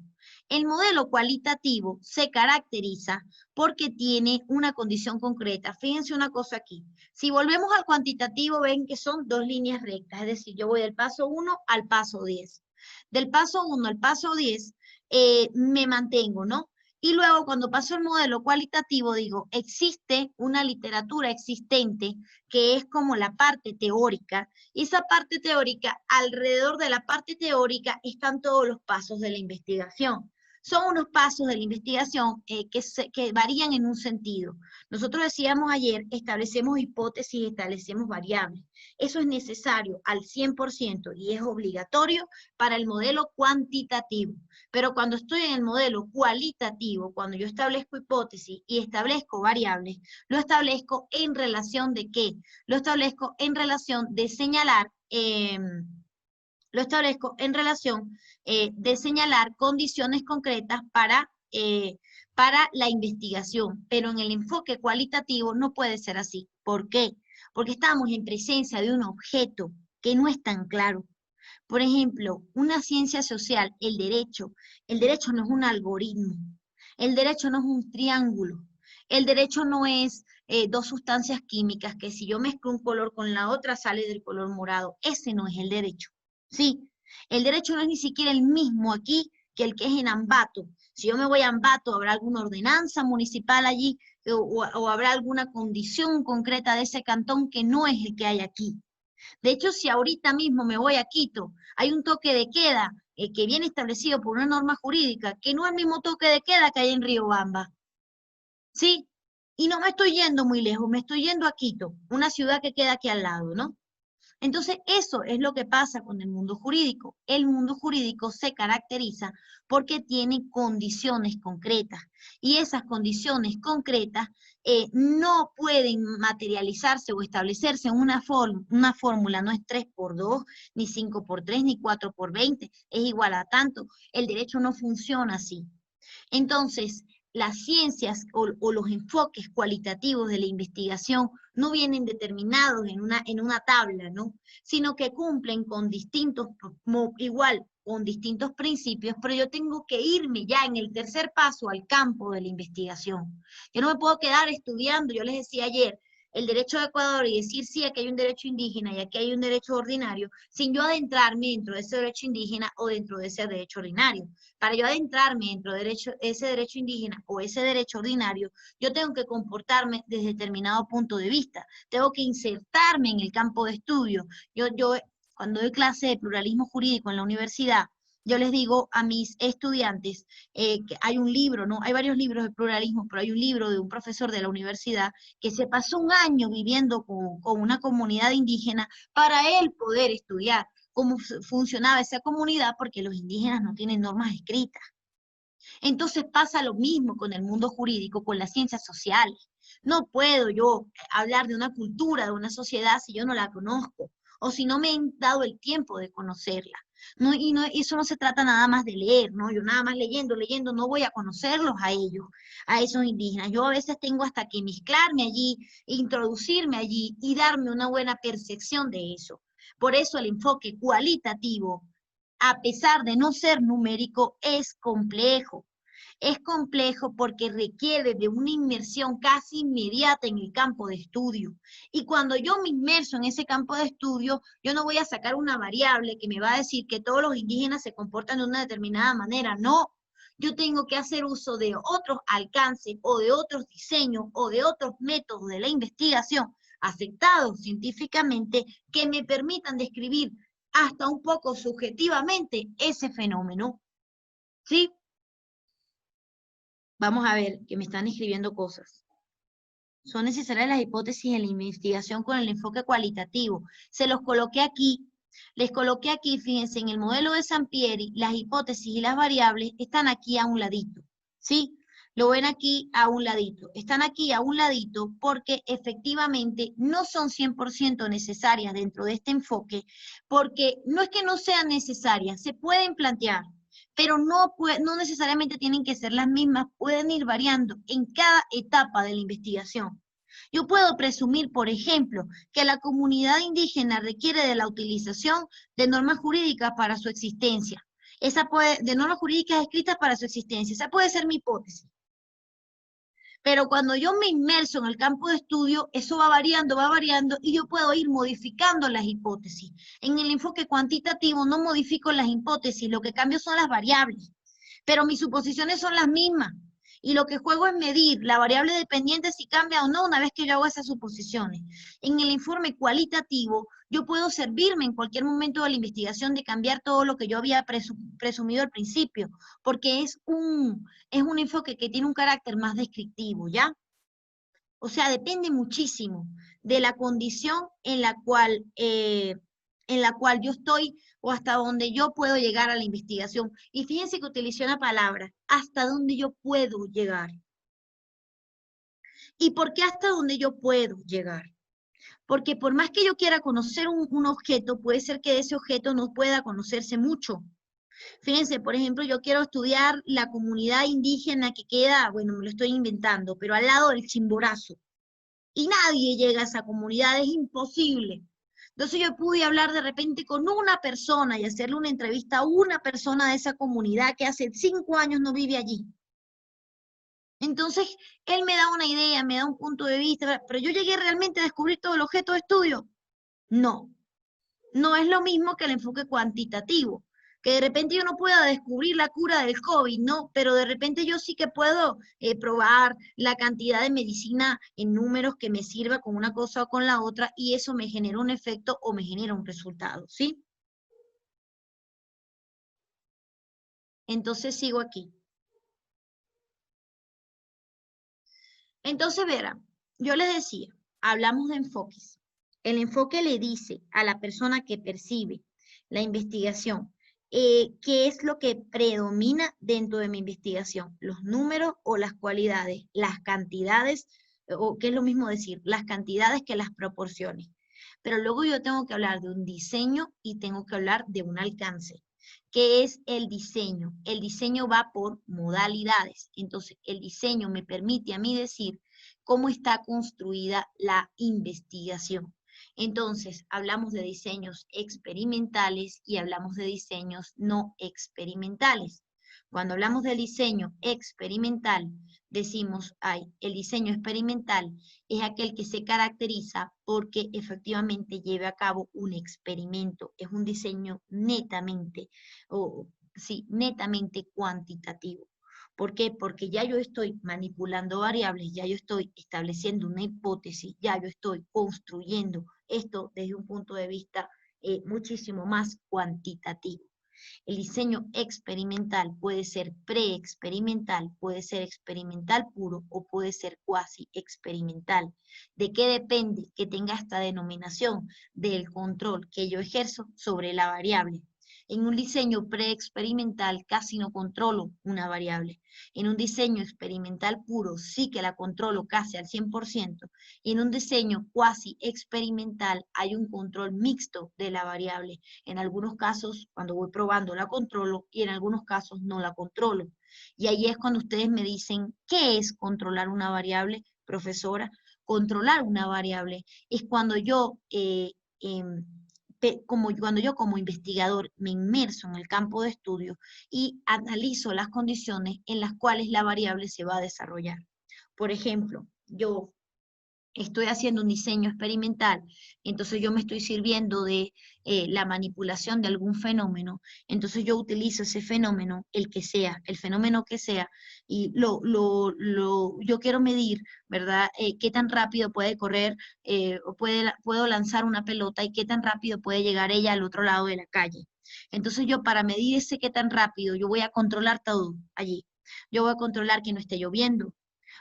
El modelo cualitativo se caracteriza porque tiene una condición concreta. Fíjense una cosa aquí. Si volvemos al cuantitativo, ven que son dos líneas rectas. Es decir, yo voy del paso 1 al paso 10. Del paso 1 al paso 10 me mantengo, ¿no? Y luego cuando paso al modelo cualitativo digo, existe una literatura existente que es como la parte teórica. Y esa parte teórica, alrededor de la parte teórica están todos los pasos de la investigación. Son unos pasos de la investigación que varían en un sentido. Nosotros decíamos ayer, establecemos hipótesis, establecemos variables. Eso es necesario al 100% y es obligatorio para el modelo cuantitativo. Pero cuando estoy en el modelo cualitativo, cuando yo establezco hipótesis y establezco variables, lo establezco en relación de ¿qué? Lo establezco en relación de señalar de señalar condiciones concretas para la investigación, pero en el enfoque cualitativo no puede ser así. ¿Por qué? Porque estamos en presencia de un objeto que no es tan claro. Por ejemplo, una ciencia social, el derecho no es un algoritmo, el derecho no es un triángulo, el derecho no es dos sustancias químicas que si yo mezclo un color con la otra sale del color morado. Ese no es el derecho. Sí, el derecho no es ni siquiera el mismo aquí que el que es en Ambato. Si yo me voy a Ambato, ¿habrá alguna ordenanza municipal allí o habrá alguna condición concreta de ese cantón que no es el que hay aquí? De hecho, si ahorita mismo me voy a Quito, hay un toque de queda que viene establecido por una norma jurídica, que no es el mismo toque de queda que hay en Riobamba. ¿Sí? Y no me estoy yendo muy lejos, me estoy yendo a Quito, una ciudad que queda aquí al lado, ¿no? Entonces, eso es lo que pasa con el mundo jurídico. El mundo jurídico se caracteriza porque tiene condiciones concretas y esas condiciones concretas no pueden materializarse o establecerse en una fórmula, no es 3×2, ni 5×3, ni 4×20, es igual a tanto. El derecho no funciona así. Entonces, las ciencias o los enfoques cualitativos de la investigación no vienen determinados en una tabla, ¿no? Sino que cumplen con con distintos principios, pero yo tengo que irme ya en el tercer paso al campo de la investigación. Yo no me puedo quedar estudiando, yo les decía ayer, el derecho de Ecuador y decir sí, aquí hay un derecho indígena y aquí hay un derecho ordinario, sin yo adentrarme dentro de ese derecho indígena o dentro de ese derecho ordinario. Para yo adentrarme dentro de ese derecho indígena o ese derecho ordinario, yo tengo que comportarme desde determinado punto de vista, tengo que insertarme en el campo de estudio. Cuando doy clase de pluralismo jurídico en la universidad, yo les digo a mis estudiantes que hay un libro, ¿no? Hay varios libros de pluralismo, pero hay un libro de un profesor de la universidad que se pasó un año viviendo con una comunidad indígena para él poder estudiar cómo funcionaba esa comunidad, porque los indígenas no tienen normas escritas. Entonces pasa lo mismo con el mundo jurídico, con las ciencias sociales. No puedo yo hablar de una cultura, de una sociedad, si yo no la conozco, o si no me he dado el tiempo de conocerla. No, eso no se trata nada más de leer, ¿no? Yo nada más leyendo, no voy a conocerlos a ellos, a esos indígenas. Yo a veces tengo hasta que mezclarme allí, introducirme allí y darme una buena percepción de eso. Por eso el enfoque cualitativo, a pesar de no ser numérico, es complejo. Es complejo porque requiere de una inmersión casi inmediata en el campo de estudio. Y cuando yo me inmerso en ese campo de estudio, yo no voy a sacar una variable que me va a decir que todos los indígenas se comportan de una determinada manera. No, yo tengo que hacer uso de otros alcances o de otros diseños o de otros métodos de la investigación aceptados científicamente que me permitan describir hasta un poco subjetivamente ese fenómeno. ¿Sí? Vamos a ver, que me están escribiendo cosas. Son necesarias las hipótesis en la investigación con el enfoque cualitativo. Se los coloqué aquí. Les coloqué aquí, fíjense, en el modelo de Sampieri, las hipótesis y las variables están aquí a un ladito, ¿sí? Lo ven aquí a un ladito. Están aquí a un ladito porque efectivamente no son 100% necesarias dentro de este enfoque, porque no es que no sean necesarias, se pueden plantear, pero no necesariamente tienen que ser las mismas, pueden ir variando en cada etapa de la investigación. Yo puedo presumir, por ejemplo, que la comunidad indígena requiere de la utilización de normas jurídicas para su existencia. De normas jurídicas escritas para su existencia. Esa puede ser mi hipótesis. Pero cuando yo me inmerso en el campo de estudio, eso va variando, y yo puedo ir modificando las hipótesis. En el enfoque cuantitativo no modifico las hipótesis, lo que cambio son las variables, pero mis suposiciones son las mismas. Y lo que juego es medir la variable dependiente si cambia o no una vez que yo hago esas suposiciones. En el informe cualitativo, yo puedo servirme en cualquier momento de la investigación de cambiar todo lo que yo había presumido al principio, porque es un enfoque que tiene un carácter más descriptivo, ¿ya? O sea, depende muchísimo de la condición en la cual yo estoy o hasta donde yo puedo llegar a la investigación. Y fíjense que utilicé una palabra, hasta donde yo puedo llegar. ¿Y por qué hasta donde yo puedo llegar? Porque por más que yo quiera conocer un objeto, puede ser que de ese objeto no pueda conocerse mucho. Fíjense, por ejemplo, yo quiero estudiar la comunidad indígena que queda, bueno, me lo estoy inventando, pero al lado del Chimborazo. Y nadie llega a esa comunidad, es imposible. Entonces yo pude hablar de repente con una persona y hacerle una entrevista a una persona de esa comunidad que hace 5 años no vive allí. Entonces, él me da una idea, me da un punto de vista, pero yo llegué realmente a descubrir todo el objeto de estudio. No, no es lo mismo que el enfoque cuantitativo, que de repente yo no pueda descubrir la cura del COVID, no, pero de repente yo sí que puedo probar la cantidad de medicina en números que me sirva con una cosa o con la otra, y eso me genera un efecto o me genera un resultado, ¿sí? Entonces sigo aquí. Entonces, verán, yo les decía, hablamos de enfoques. El enfoque le dice a la persona que percibe la investigación, qué es lo que predomina dentro de mi investigación, los números o las cualidades, las cantidades, o qué es lo mismo decir, las cantidades que las proporciones. Pero luego yo tengo que hablar de un diseño y tengo que hablar de un alcance. ¿Qué es el diseño? El diseño va por modalidades. Entonces, el diseño me permite a mí decir cómo está construida la investigación. Entonces, hablamos de diseños experimentales y hablamos de diseños no experimentales. Cuando hablamos del diseño experimental, decimos, el diseño experimental es aquel que se caracteriza porque efectivamente lleve a cabo un experimento. Es un diseño netamente, netamente cuantitativo. ¿Por qué? Porque ya yo estoy manipulando variables, ya yo estoy estableciendo una hipótesis, ya yo estoy construyendo esto desde un punto de vista muchísimo más cuantitativo. El diseño experimental puede ser preexperimental, puede ser experimental puro o puede ser cuasi experimental. ¿De qué depende que tenga esta denominación? Del control que yo ejerzo sobre la variable. En un diseño preexperimental casi no controlo una variable. En un diseño experimental puro sí que la controlo casi al 100%. Y en un diseño cuasi experimental hay un control mixto de la variable. En algunos casos, cuando voy probando, la controlo y en algunos casos no la controlo. Y ahí es cuando ustedes me dicen, ¿qué es controlar una variable, profesora? Controlar una variable es cuando yo cuando yo como investigador me inmerso en el campo de estudio y analizo las condiciones en las cuales la variable se va a desarrollar. Por ejemplo, yo estoy haciendo un diseño experimental, entonces yo me estoy sirviendo de la manipulación de algún fenómeno, entonces yo utilizo ese fenómeno, el que sea, el fenómeno que sea, y yo quiero medir, ¿verdad? Qué tan rápido puede correr, o puedo lanzar una pelota y qué tan rápido puede llegar ella al otro lado de la calle. Entonces yo para medir ese qué tan rápido, yo voy a controlar todo allí. Yo voy a controlar que no esté lloviendo,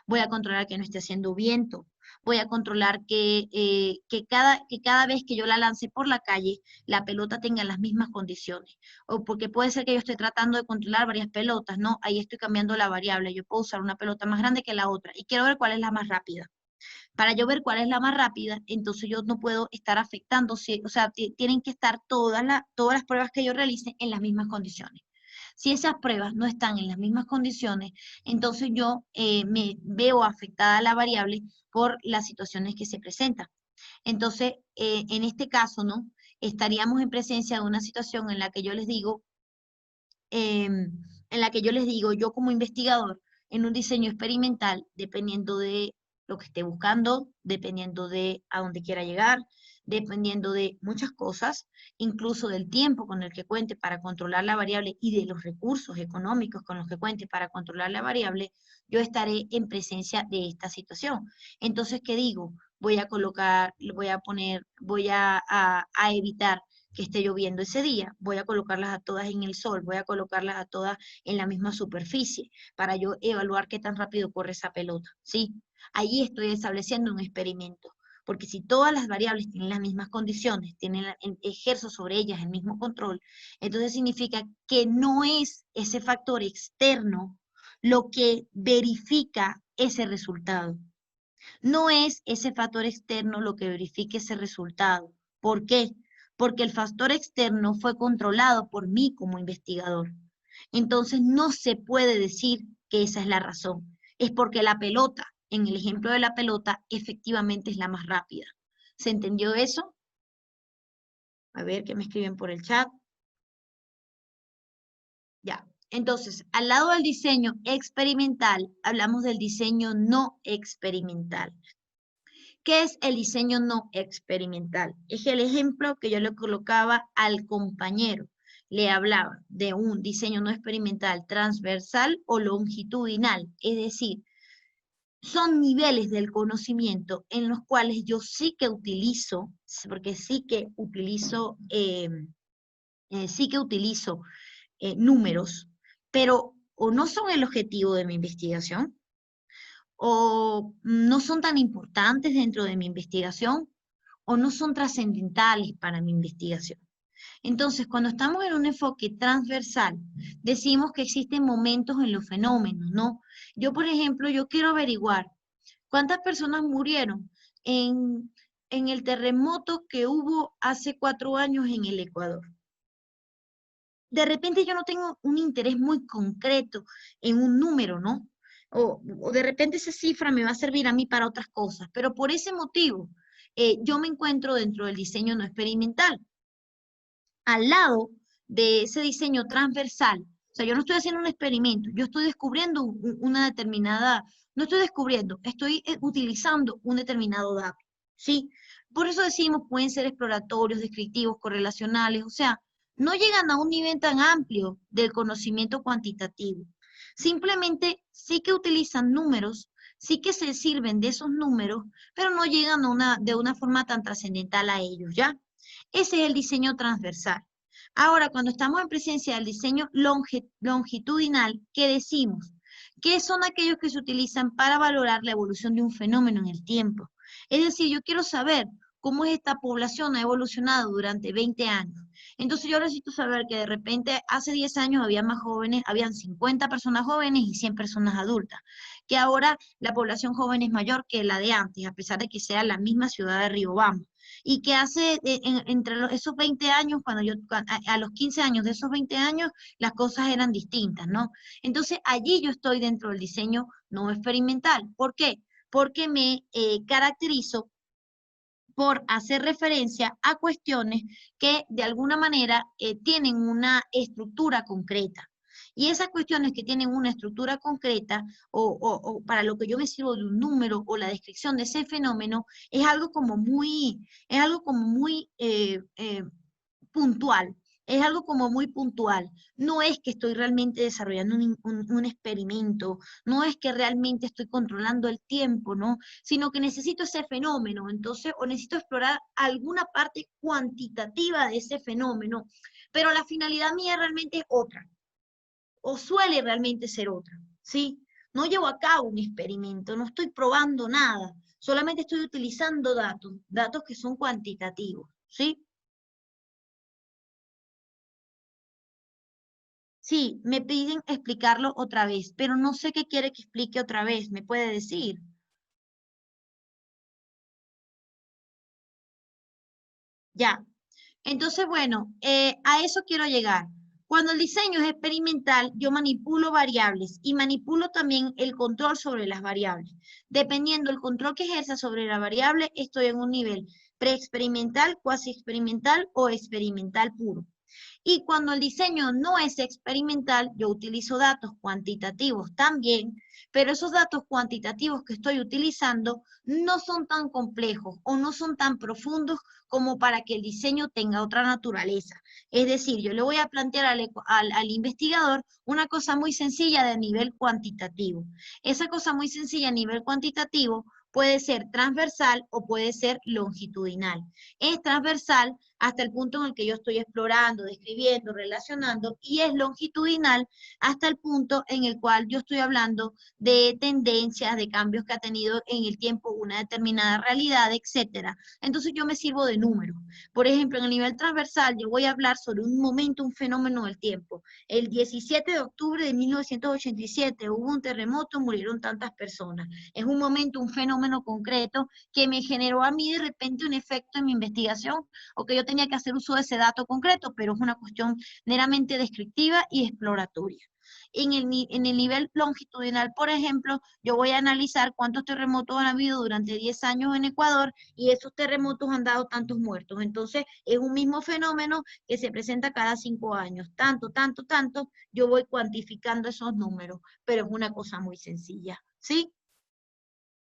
voy a controlar que no esté haciendo viento, voy a controlar que cada vez que yo la lance por la calle, la pelota tenga las mismas condiciones. O porque puede ser que yo esté tratando de controlar varias pelotas, ¿no? Ahí estoy cambiando la variable. Yo puedo usar una pelota más grande que la otra y quiero ver cuál es la más rápida. Para yo ver cuál es la más rápida, entonces yo no puedo estar afectando, o sea, tienen que estar todas las pruebas que yo realice en las mismas condiciones. Si esas pruebas no están en las mismas condiciones, entonces yo me veo afectada la variable por las situaciones que se presentan. Entonces, en este caso, ¿no? Estaríamos en presencia de una situación en la que yo les digo, yo como investigador, en un diseño experimental, dependiendo de lo que esté buscando, dependiendo de a dónde quiera llegar, dependiendo de muchas cosas, incluso del tiempo con el que cuente para controlar la variable y de los recursos económicos con los que cuente para controlar la variable, yo estaré en presencia de esta situación. Entonces, ¿qué digo? Voy a colocar, voy a evitar que esté lloviendo ese día, voy a colocarlas a todas en el sol, voy a colocarlas a todas en la misma superficie para yo evaluar qué tan rápido corre esa pelota, ¿sí? Allí estoy estableciendo un experimento, porque si todas las variables tienen las mismas condiciones, ejerzo sobre ellas el mismo control, entonces significa que no es ese factor externo lo que verifica ese resultado. No es ese factor externo lo que verifique ese resultado. ¿Por qué? Porque el factor externo fue controlado por mí como investigador. Entonces no se puede decir que esa es la razón. Es porque la pelota, en el ejemplo de la pelota, efectivamente es la más rápida. ¿Se entendió eso? A ver qué me escriben por el chat. Ya. Entonces, al lado del diseño experimental, hablamos del diseño no experimental. ¿Qué es el diseño no experimental? Es el ejemplo que yo le colocaba al compañero. Le hablaba de un diseño no experimental transversal o longitudinal, es decir, son niveles del conocimiento en los cuales yo sí que utilizo, porque sí que utilizo números, pero o no son el objetivo de mi investigación, o no son tan importantes dentro de mi investigación, o no son trascendentales para mi investigación. Entonces, cuando estamos en un enfoque transversal, decimos que existen momentos en los fenómenos, ¿no? Yo, por ejemplo, yo quiero averiguar cuántas personas murieron en el terremoto que hubo hace 4 años en el Ecuador. De repente yo no tengo un interés muy concreto en un número, ¿no? O de repente esa cifra me va a servir a mí para otras cosas, pero por ese motivo yo me encuentro dentro del diseño no experimental. Al lado de ese diseño transversal, o sea, yo no estoy haciendo un experimento, yo estoy descubriendo una determinada, no estoy descubriendo, estoy utilizando un determinado dato, ¿sí? Por eso decimos, pueden ser exploratorios, descriptivos, correlacionales, o sea, no llegan a un nivel tan amplio del conocimiento cuantitativo. Simplemente sí que utilizan números, sí que se sirven de esos números, pero no llegan de una forma tan trascendental a ellos, ¿ya? Ese es el diseño transversal. Ahora, cuando estamos en presencia del diseño longitudinal, ¿qué decimos? ¿Qué son aquellos que se utilizan para valorar la evolución de un fenómeno en el tiempo? Es decir, yo quiero saber cómo esta población ha evolucionado durante 20 años. Entonces yo necesito saber que de repente hace 10 años había más jóvenes, habían 50 personas jóvenes y 100 personas adultas, que ahora la población joven es mayor que la de antes, a pesar de que sea la misma ciudad de Riobamba. Y que hace entre esos 20 años, a los 15 años de esos 20 años, las cosas eran distintas, ¿no? Entonces allí yo estoy dentro del diseño no experimental. ¿Por qué? Porque me caracterizo por hacer referencia a cuestiones que de alguna manera tienen una estructura concreta. Y esas cuestiones que tienen una estructura concreta o para lo que yo me sirvo de un número o la descripción de ese fenómeno es algo como muy puntual. Es algo como muy puntual. No es que estoy realmente desarrollando un experimento, no es que realmente estoy controlando el tiempo, ¿no? Sino que necesito ese fenómeno, entonces, o necesito explorar alguna parte cuantitativa de ese fenómeno, pero la finalidad mía realmente es otra, o suele realmente ser otra, ¿sí? No llevo a cabo un experimento, no estoy probando nada, solamente estoy utilizando datos, datos que son cuantitativos, ¿sí? Sí, me piden explicarlo otra vez, pero no sé qué quiere que explique otra vez, ¿me puede decir? Ya. Entonces, bueno, a eso quiero llegar. Cuando el diseño es experimental, yo manipulo variables y manipulo también el control sobre las variables. Dependiendo del control que ejerza sobre la variable, estoy en un nivel preexperimental, cuasi experimental o experimental puro. Y cuando el diseño no es experimental, yo utilizo datos cuantitativos también, pero esos datos cuantitativos que estoy utilizando no son tan complejos o no son tan profundos como para que el diseño tenga otra naturaleza. Es decir, yo le voy a plantear al investigador una cosa muy sencilla de nivel cuantitativo. Esa cosa muy sencilla a nivel cuantitativo puede ser transversal o puede ser longitudinal. Es transversal hasta el punto en el que yo estoy explorando, describiendo, relacionando, y es longitudinal hasta el punto en el cual yo estoy hablando de tendencias, de cambios que ha tenido en el tiempo una determinada realidad, etcétera. Entonces yo me sirvo de números. Por ejemplo, en el nivel transversal yo voy a hablar sobre un momento, un fenómeno del tiempo. El 17 de octubre de 1987 hubo un terremoto, murieron tantas personas. Es un momento, un fenómeno concreto que me generó a mí de repente un efecto en mi investigación o que yo tenía que hacer uso de ese dato concreto, pero es una cuestión meramente descriptiva y exploratoria. En el nivel longitudinal, por ejemplo, yo voy a analizar cuántos terremotos han habido durante 10 años en Ecuador y esos terremotos han dado tantos muertos. Entonces, es un mismo fenómeno que se presenta cada 5 años. Tanto, tanto, tanto, yo voy cuantificando esos números, pero es una cosa muy sencilla, ¿sí?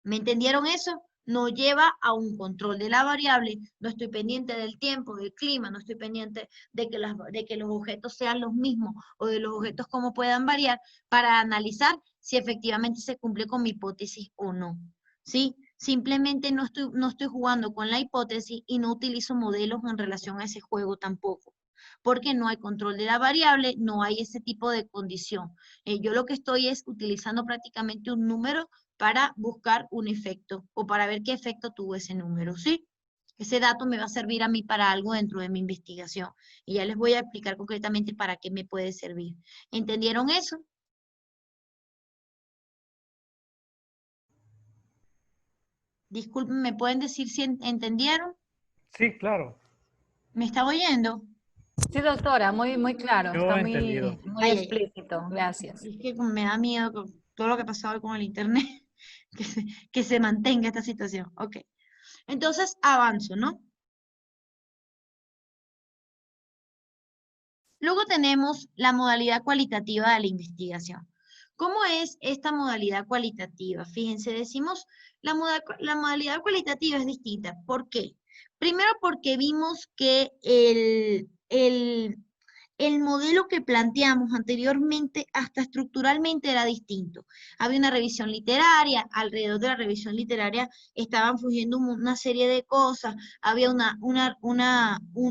¿Me entendieron eso? No lleva a un control de la variable, no estoy pendiente del tiempo, del clima, no estoy pendiente de que los objetos sean los mismos o de los objetos cómo puedan variar para analizar si efectivamente se cumple con mi hipótesis o no. ¿Sí? Simplemente no estoy jugando con la hipótesis y no utilizo modelos en relación a ese juego tampoco, porque no hay control de la variable, no hay ese tipo de condición. Yo lo que estoy es utilizando prácticamente un número para buscar un efecto o para ver qué efecto tuvo ese número, ¿sí? Ese dato me va a servir a mí para algo dentro de mi investigación y ya les voy a explicar concretamente para qué me puede servir. ¿Entendieron eso? Disculpen, ¿me pueden decir si entendieron? Sí, claro. ¿Me está oyendo? Sí, doctora, muy claro, Yo está he entendido. muy Ay, ay, explícito, gracias. es que me da miedo con todo lo que ha pasado con el internet, que se mantenga esta situación. Ok, entonces avanzo, ¿no? Luego tenemos la modalidad cualitativa de la investigación. ¿Cómo es esta modalidad cualitativa? Fíjense, decimos, la modalidad cualitativa es distinta. ¿Por qué? Primero porque vimos que el modelo que planteamos anteriormente hasta estructuralmente era distinto. Había una revisión literaria, alrededor de la revisión literaria estaban fluyendo una serie de cosas, había un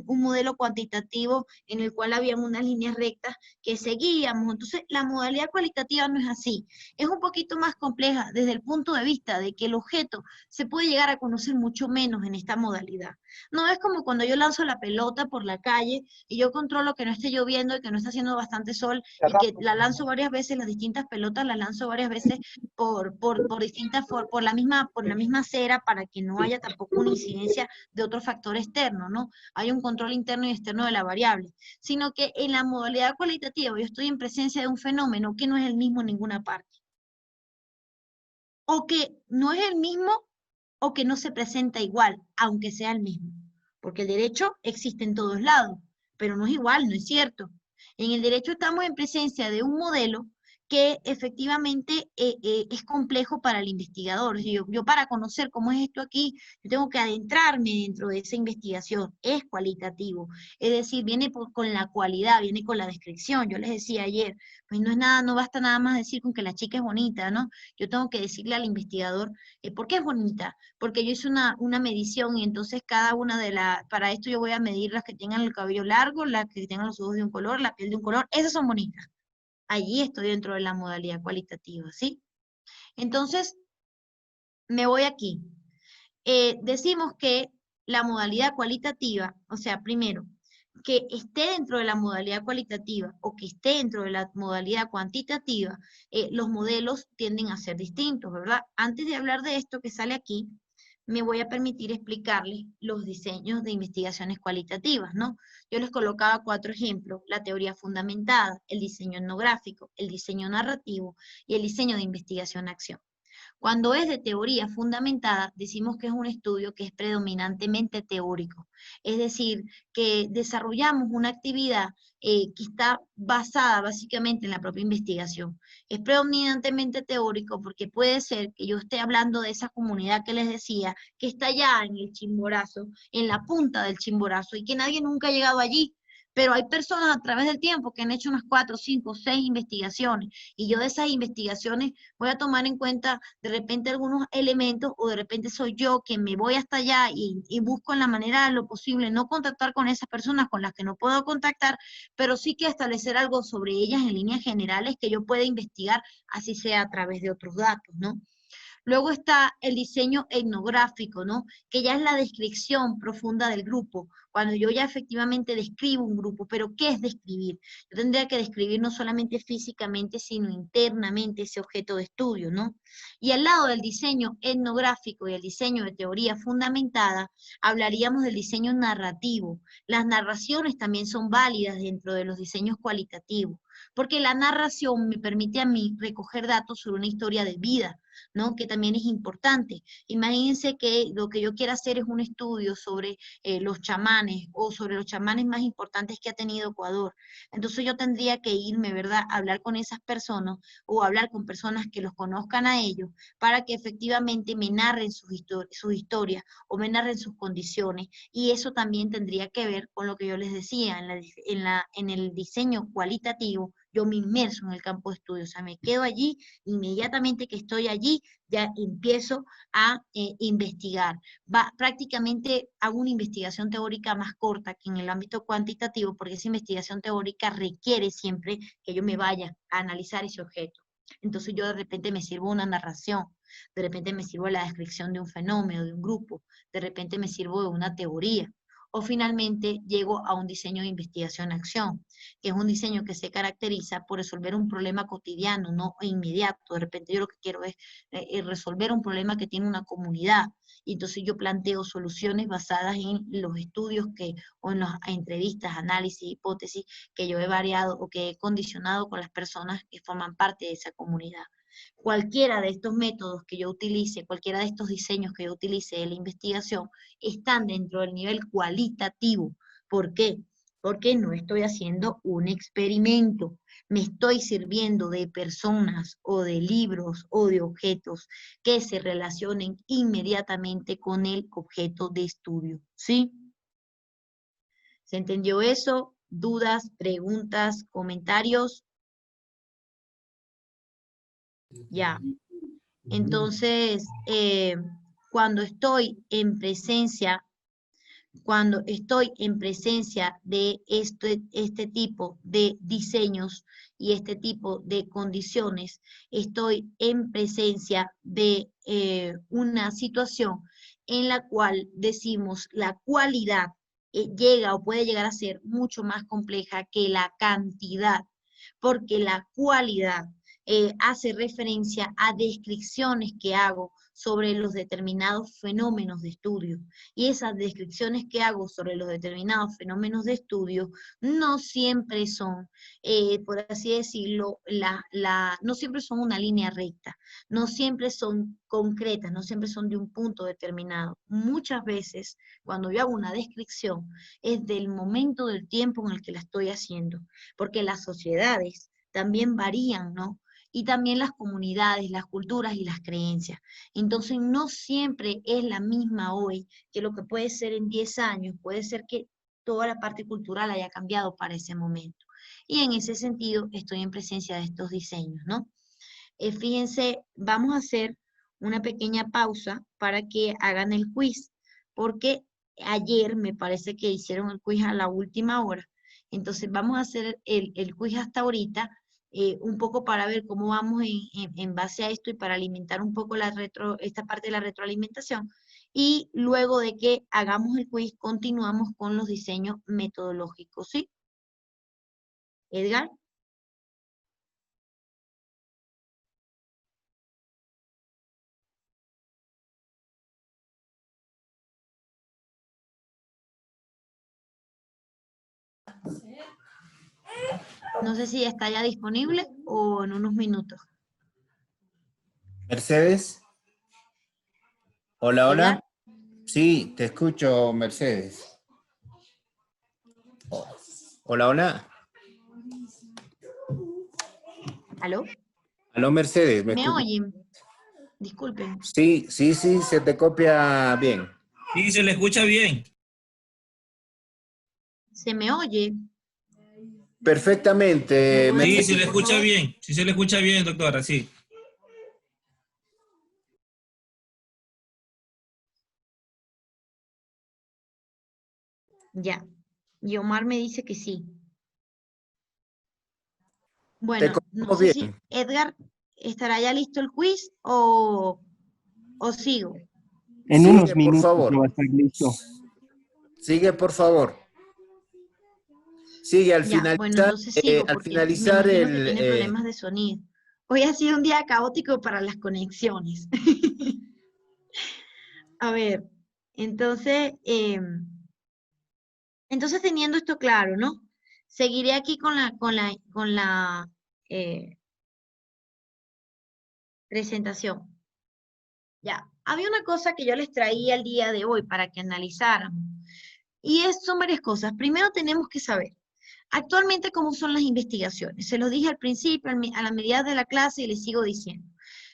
modelo cuantitativo en el cual había unas líneas rectas que seguíamos. Entonces, la modalidad cualitativa no es así. Es un poquito más compleja desde el punto de vista de que el objeto se puede llegar a conocer mucho menos en esta modalidad. No es como cuando yo lanzo la pelota por la calle y yo controlo que no esté lloviendo y que no está haciendo bastante sol y que la lanzo varias veces, las distintas pelotas las lanzo varias veces por distintas, por la misma acera para que no haya tampoco una incidencia de otro factor externo, ¿no? Hay un control interno y externo de la variable, sino que en la modalidad cualitativa yo estoy en presencia de un fenómeno que no es el mismo en ninguna parte. O que no es el mismo o que no se presenta igual, aunque sea el mismo. Porque el derecho existe en todos lados, pero no es igual, no es cierto. En el derecho estamos en presencia de un modelo que efectivamente es complejo para el investigador. Yo para conocer cómo es esto aquí, yo tengo que adentrarme dentro de esa investigación. Es cualitativo, es decir, viene con la cualidad, viene con la descripción. Yo les decía ayer, pues no es nada, no basta nada más decir con que la chica es bonita, ¿no? Yo tengo que decirle al investigador ¿por qué es bonita? Porque yo hice una medición y entonces cada una para esto yo voy a medir las que tengan el cabello largo, las que tengan los ojos de un color, la piel de un color, esas son bonitas. Allí estoy dentro de la modalidad cualitativa, ¿sí? Entonces, me voy aquí. Decimos que la modalidad cualitativa, o sea, primero, que esté dentro de la modalidad cualitativa o que esté dentro de la modalidad cuantitativa, los modelos tienden a ser distintos, ¿verdad? Antes de hablar de esto que sale aquí, me voy a permitir explicarles los diseños de investigaciones cualitativas, ¿no? Yo les colocaba 4 ejemplos: la teoría fundamentada, el diseño etnográfico, el diseño narrativo y el diseño de investigación-acción. Cuando es de teoría fundamentada, decimos que es un estudio que es predominantemente teórico, es decir, que desarrollamos una actividad que está basada básicamente en la propia investigación. Es predominantemente teórico porque puede ser que yo esté hablando de esa comunidad que les decía, que está allá en el Chimborazo, en la punta del Chimborazo, y que nadie nunca ha llegado allí. Pero hay personas a través del tiempo que han hecho unas 4, 5, 6 investigaciones, y yo de esas investigaciones voy a tomar en cuenta de repente algunos elementos, o de repente soy yo quien me voy hasta allá y busco en la manera de lo posible no contactar con esas personas con las que no puedo contactar, pero sí que establecer algo sobre ellas en líneas generales que yo pueda investigar, así sea a través de otros datos, ¿no? Luego está el diseño etnográfico, ¿no? Que ya es la descripción profunda del grupo, cuando yo ya efectivamente describo un grupo. Pero ¿qué es describir? Yo tendría que describir no solamente físicamente, sino internamente ese objeto de estudio, ¿no? Y al lado del diseño etnográfico y el diseño de teoría fundamentada, hablaríamos del diseño narrativo. Las narraciones también son válidas dentro de los diseños cualitativos, porque la narración me permite a mí recoger datos sobre una historia de vida, ¿no? Que también es importante. Imagínense que lo que yo quiero hacer es un estudio sobre los chamanes, o sobre los chamanes más importantes que ha tenido Ecuador. Entonces yo tendría que irme, ¿verdad?, a hablar con esas personas, o hablar con personas que los conozcan a ellos, para que efectivamente me narren sus historias, o me narren sus condiciones, y eso también tendría que ver con lo que yo les decía, en el diseño cualitativo. Yo me inmerso en el campo de estudio, o sea, me quedo allí. Inmediatamente que estoy allí, ya empiezo a investigar. Prácticamente hago una investigación teórica más corta que en el ámbito cuantitativo, porque esa investigación teórica requiere siempre que yo me vaya a analizar ese objeto. Entonces yo de repente me sirvo una narración, de repente me sirvo la descripción de un fenómeno, de un grupo, de repente me sirvo de una teoría, o finalmente llego a un diseño de investigación-acción, que es un diseño que se caracteriza por resolver un problema cotidiano, no inmediato. De repente yo lo que quiero es resolver un problema que tiene una comunidad, y entonces yo planteo soluciones basadas en los estudios o en las entrevistas, análisis, hipótesis que yo he variado o que he condicionado con las personas que forman parte de esa comunidad. Cualquiera de estos métodos que yo utilice, cualquiera de estos diseños que yo utilice de la investigación, están dentro del nivel cualitativo. ¿Por qué? Porque no estoy haciendo un experimento, me estoy sirviendo de personas, o de libros, o de objetos que se relacionen inmediatamente con el objeto de estudio, ¿sí? ¿Se entendió eso? ¿Dudas, preguntas, comentarios? Ya. Entonces, cuando estoy en presencia de este tipo de diseños y este tipo de condiciones, estoy en presencia de una situación en la cual decimos la cualidad llega o puede llegar a ser mucho más compleja que la cantidad, porque la cualidad hace referencia a descripciones que hago sobre los determinados fenómenos de estudio. Y esas descripciones que hago sobre los determinados fenómenos de estudio no siempre son, por así decirlo, no siempre son una línea recta, no siempre son concretas, no siempre son de un punto determinado. Muchas veces, cuando yo hago una descripción, es del momento del tiempo en el que la estoy haciendo, porque las sociedades también varían, ¿no? Y también las comunidades, las culturas y las creencias. Entonces no siempre es la misma hoy que lo que puede ser en 10 años, puede ser que toda la parte cultural haya cambiado para ese momento. Y en ese sentido estoy en presencia de estos diseños, ¿no? Fíjense, vamos a hacer una pequeña pausa para que hagan el quiz, porque ayer me parece que hicieron el quiz a la última hora. Entonces vamos a hacer el quiz hasta ahorita. un poco para ver cómo vamos en base a esto y para alimentar un poco esta parte de la retroalimentación. Y luego de que hagamos el quiz, continuamos con los diseños metodológicos, ¿sí? Edgar. No sé si está ya disponible o en unos minutos. Mercedes. Hola, hola. Edgar. Sí, te escucho, Mercedes. Hola, hola. ¿Aló? Aló, Mercedes. ¿Me escuchas? oyen? Disculpen. Sí, sí, sí, se te copia bien. Sí, se le escucha bien. ¿Se me oye? Perfectamente, ¿Me pueden Sí, Mercedes. se le decir, por escucha favor? bien. Sí, se le escucha bien, doctora, sí. Ya. Y Omar me dice que sí. Te Bueno, no escuchamos sé bien. si Edgar estará ya listo el quiz o sigo. En unos Sigue, por minutos favor. ya va a estar listo. Sigue, por favor. Sigue Ya, bueno, entonces sigo al porque me finalizar imagino que tiene problemas de sonido. Hoy ha sido un día caótico para las conexiones. A ver, entonces, entonces teniendo esto claro, ¿no? Seguiré aquí con la presentación. Ya, había una cosa que yo les traía el día de hoy para que analizáramos. Y son varias cosas. Primero tenemos que saber, actualmente, cómo son las investigaciones. Se lo dije al principio, a la medida de la clase, y les sigo diciendo.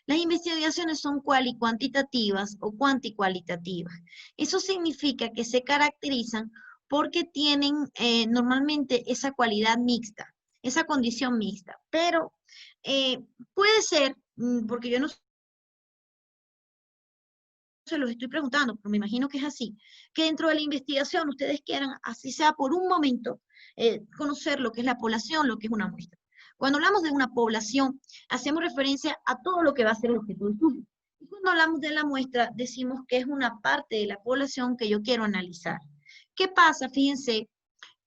Las investigaciones son cuantitativas o cuanticualitativas. Eso significa que se caracterizan porque tienen normalmente esa cualidad mixta, esa condición mixta. Pero puede ser, porque yo no se los estoy preguntando, pero me imagino que es así, que dentro de la investigación ustedes quieran, así sea por un momento, conocer lo que es la población, lo que es una muestra. Cuando hablamos de una población, hacemos referencia a todo lo que va a ser el objeto de estudio. Y cuando hablamos de la muestra, decimos que es una parte de la población que yo quiero analizar. ¿Qué pasa? Fíjense,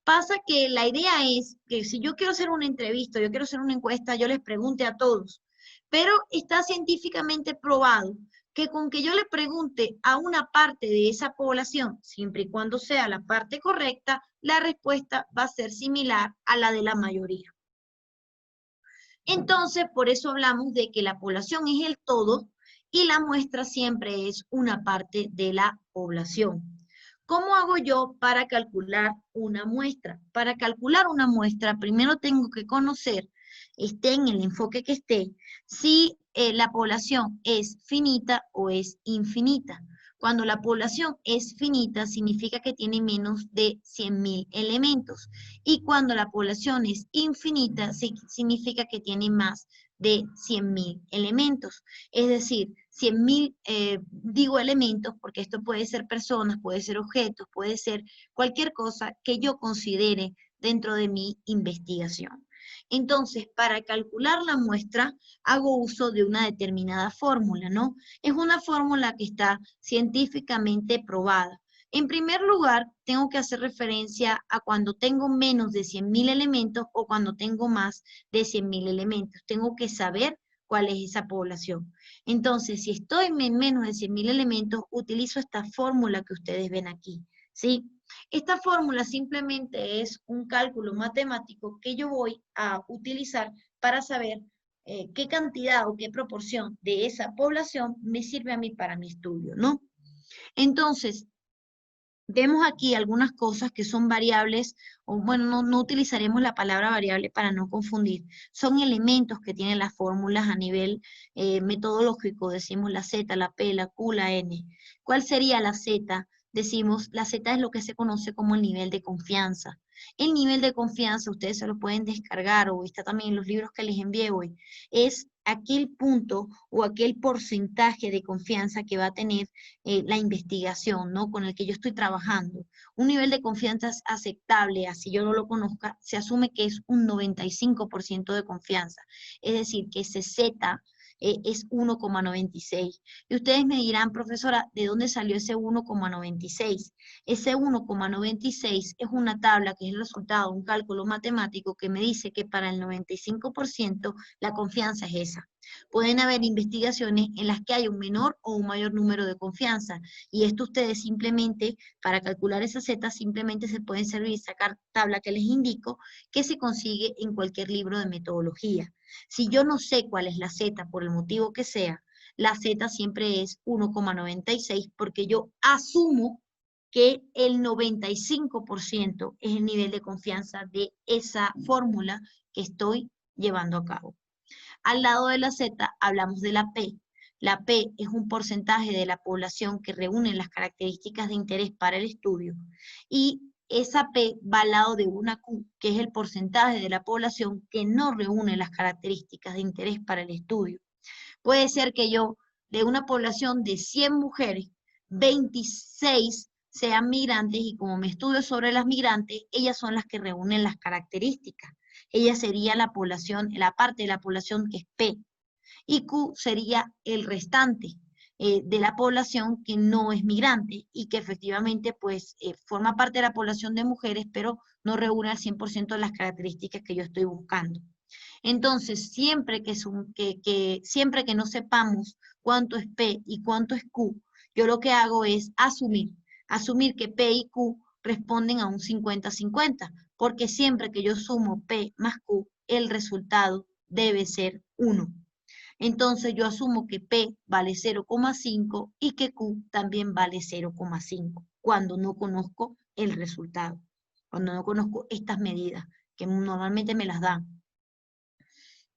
pasa que la idea es que si yo quiero hacer una entrevista, yo quiero hacer una encuesta, yo les pregunte a todos, pero está científicamente probado que con que yo le pregunte a una parte de esa población, siempre y cuando sea la parte correcta, la respuesta va a ser similar a la de la mayoría. Entonces, por eso hablamos de que la población es el todo y la muestra siempre es una parte de la población. ¿Cómo hago yo para calcular una muestra? Para calcular una muestra, primero tengo que conocer, esté en el enfoque que esté, si la población es finita o es infinita. Cuando la población es finita, significa que tiene menos de 100.000 elementos. Y cuando la población es infinita, significa que tiene más de 100.000 elementos. Es decir, 100.000, digo elementos, porque esto puede ser personas, puede ser objetos, puede ser cualquier cosa que yo considere dentro de mi investigación. Entonces, para calcular la muestra, hago uso de una determinada fórmula, ¿no? Es una fórmula que está científicamente probada. En primer lugar, tengo que hacer referencia a cuando tengo menos de 100.000 elementos o cuando tengo más de 100.000 elementos. Tengo que saber cuál es esa población. Entonces, si estoy en menos de 100.000 elementos, utilizo esta fórmula que ustedes ven aquí, ¿sí? Esta fórmula simplemente es un cálculo matemático que yo voy a utilizar para saber qué cantidad o qué proporción de esa población me sirve a mí para mi estudio, ¿no? Entonces, vemos aquí algunas cosas que son variables, o bueno, no utilizaremos la palabra variable para no confundir. Son elementos que tienen las fórmulas a nivel metodológico, decimos la Z, la P, la Q, la N. ¿Cuál sería la Z? Decimos, la Z es lo que se conoce como el nivel de confianza. El nivel de confianza, ustedes se lo pueden descargar, o está también en los libros que les envié hoy, es aquel punto o aquel porcentaje de confianza que va a tener la investigación, ¿no? Con el que yo estoy trabajando. Un nivel de confianza aceptable, así yo no lo conozca, se asume que es un 95% de confianza. Es decir, que ese Z es 1,96. Y ustedes me dirán, profesora, ¿de dónde salió ese 1,96? Ese 1,96 es una tabla que es el resultado de un cálculo matemático que me dice que para el 95% la confianza es esa. Pueden haber investigaciones en las que hay un menor o un mayor número de confianza, y esto ustedes simplemente, para calcular esa Z, simplemente se pueden servir, sacar tabla que les indico, que se consigue en cualquier libro de metodología. Si yo no sé cuál es la Z por el motivo que sea, la Z siempre es 1,96 porque yo asumo que el 95% es el nivel de confianza de esa fórmula que estoy llevando a cabo. Al lado de la Z hablamos de la P. La P es un porcentaje de la población que reúne las características de interés para el estudio, y esa P va al lado de una Q, que es el porcentaje de la población que no reúne las características de interés para el estudio. Puede ser que yo, de una población de 100 mujeres, 26 sean migrantes, y como me estudio sobre las migrantes, ellas son las que reúnen las características. Ella sería la población, la parte de la población que es P, y Q sería el restante de la población que no es migrante y que efectivamente pues forma parte de la población de mujeres, pero no reúne al 100% de las características que yo estoy buscando. Entonces, siempre que no sepamos cuánto es P y cuánto es Q, yo lo que hago es asumir que P y Q responden a un 50-50, porque siempre que yo sumo P más Q, el resultado debe ser 1. Entonces yo asumo que P vale 0,5 y que Q también vale 0,5 cuando no conozco el resultado, cuando no conozco estas medidas que normalmente me las dan.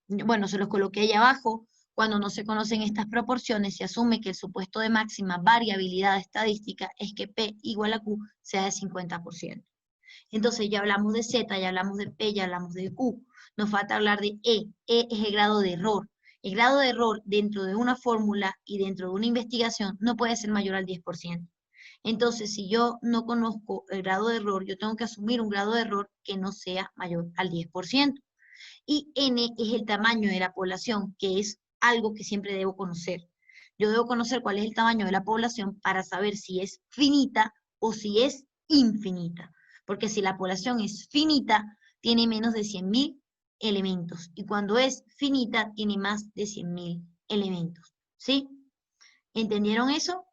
Bueno, se los coloqué ahí abajo. Cuando no se conocen estas proporciones, se asume que el supuesto de máxima variabilidad estadística es que P igual a Q sea de 50%. Entonces ya hablamos de Z, ya hablamos de P, ya hablamos de Q. Nos falta hablar de E. E es el grado de error. El grado de error dentro de una fórmula y dentro de una investigación no puede ser mayor al 10%. Entonces, si yo no conozco el grado de error, yo tengo que asumir un grado de error que no sea mayor al 10%. Y N es el tamaño de la población, que es algo que siempre debo conocer. Yo debo conocer cuál es el tamaño de la población para saber si es finita o si es infinita. Porque si la población es finita, tiene menos de 100.000 elementos. Y cuando es finita, tiene más de 100.000 elementos. ¿Sí? ¿Entendieron eso?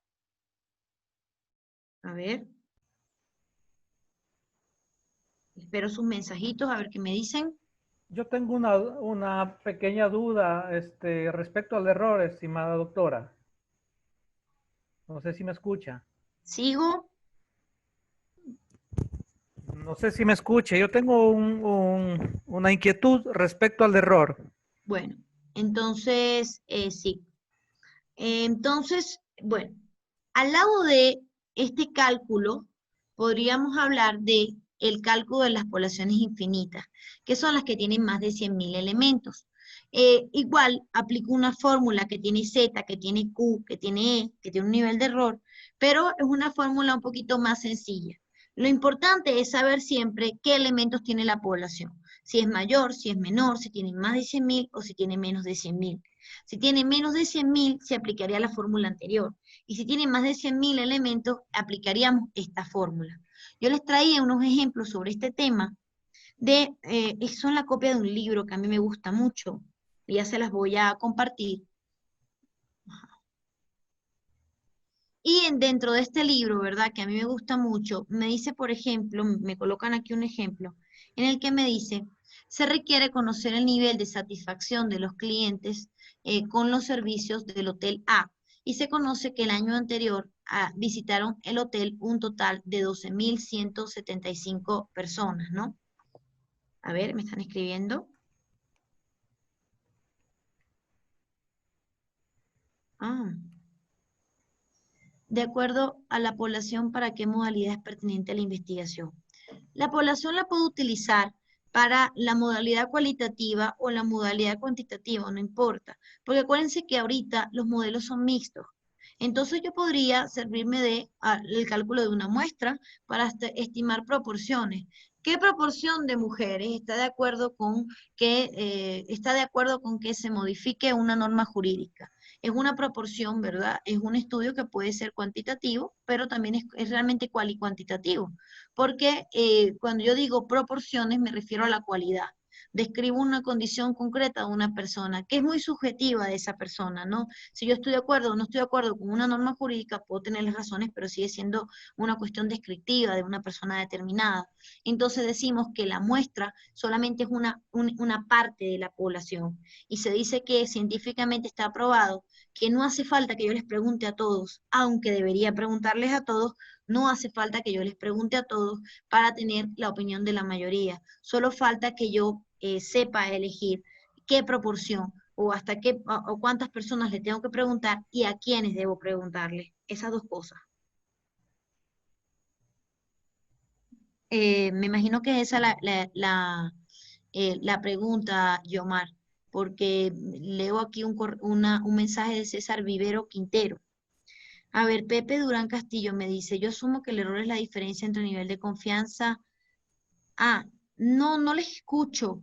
A ver. Espero sus mensajitos, a ver qué me dicen. Yo tengo una pequeña duda respecto al error, estimada doctora. No sé si me escucha. ¿Sigo? No sé si me escucha. Yo tengo una inquietud respecto al error. Bueno, entonces, sí. Entonces, bueno, al lado de este cálculo, podríamos hablar de el cálculo de las poblaciones infinitas, que son las que tienen más de 100.000 elementos. Igual, aplico una fórmula que tiene Z, que tiene Q, que tiene E, que tiene un nivel de error, pero es una fórmula un poquito más sencilla. Lo importante es saber siempre qué elementos tiene la población. Si es mayor, si es menor, si tiene más de 100.000 o si tiene menos de 100.000. Si tiene menos de 100.000, se aplicaría la fórmula anterior. Y si tiene más de 100.000 elementos, aplicaríamos esta fórmula. Yo les traía unos ejemplos sobre este tema. Son la copia de un libro que a mí me gusta mucho. Y ya se las voy a compartir. Y dentro de este libro, ¿verdad? Que a mí me gusta mucho, me dice, por ejemplo, me colocan aquí un ejemplo, en el que me dice, se requiere conocer el nivel de satisfacción de los clientes con los servicios del Hotel A. Y se conoce que el año anterior visitaron el hotel un total de 12.175 personas, ¿no? A ver, me están escribiendo. De acuerdo a la población, ¿para qué modalidad es pertinente la investigación? La población la puedo utilizar para la modalidad cualitativa o la modalidad cuantitativa, no importa. Porque acuérdense que ahorita los modelos son mixtos. Entonces yo podría servirme de el cálculo de una muestra para estimar proporciones. ¿Qué proporción de mujeres está de acuerdo con que se modifique una norma jurídica? Es una proporción, ¿verdad? Es un estudio que puede ser cuantitativo, pero también es realmente cualitativo. Porque cuando yo digo proporciones me refiero a la cualidad. Describo una condición concreta de una persona, que es muy subjetiva de esa persona, ¿no? Si yo estoy de acuerdo o no estoy de acuerdo con una norma jurídica, puedo tener las razones, pero sigue siendo una cuestión descriptiva de una persona determinada. Entonces decimos que la muestra solamente es una parte de la población. Y se dice que científicamente está probado que no hace falta que yo les pregunte a todos, aunque debería preguntarles a todos, no hace falta que yo les pregunte a todos para tener la opinión de la mayoría. Solo falta que yo sepa elegir qué proporción o hasta qué o cuántas personas le tengo que preguntar y a quiénes debo preguntarle. Esas dos cosas. Me imagino que esa es la pregunta, Yomar, porque leo aquí un mensaje de César Vivero Quintero. A ver, Pepe Durán Castillo me dice, yo asumo que el error es la diferencia entre nivel de confianza. Ah, no les escucho.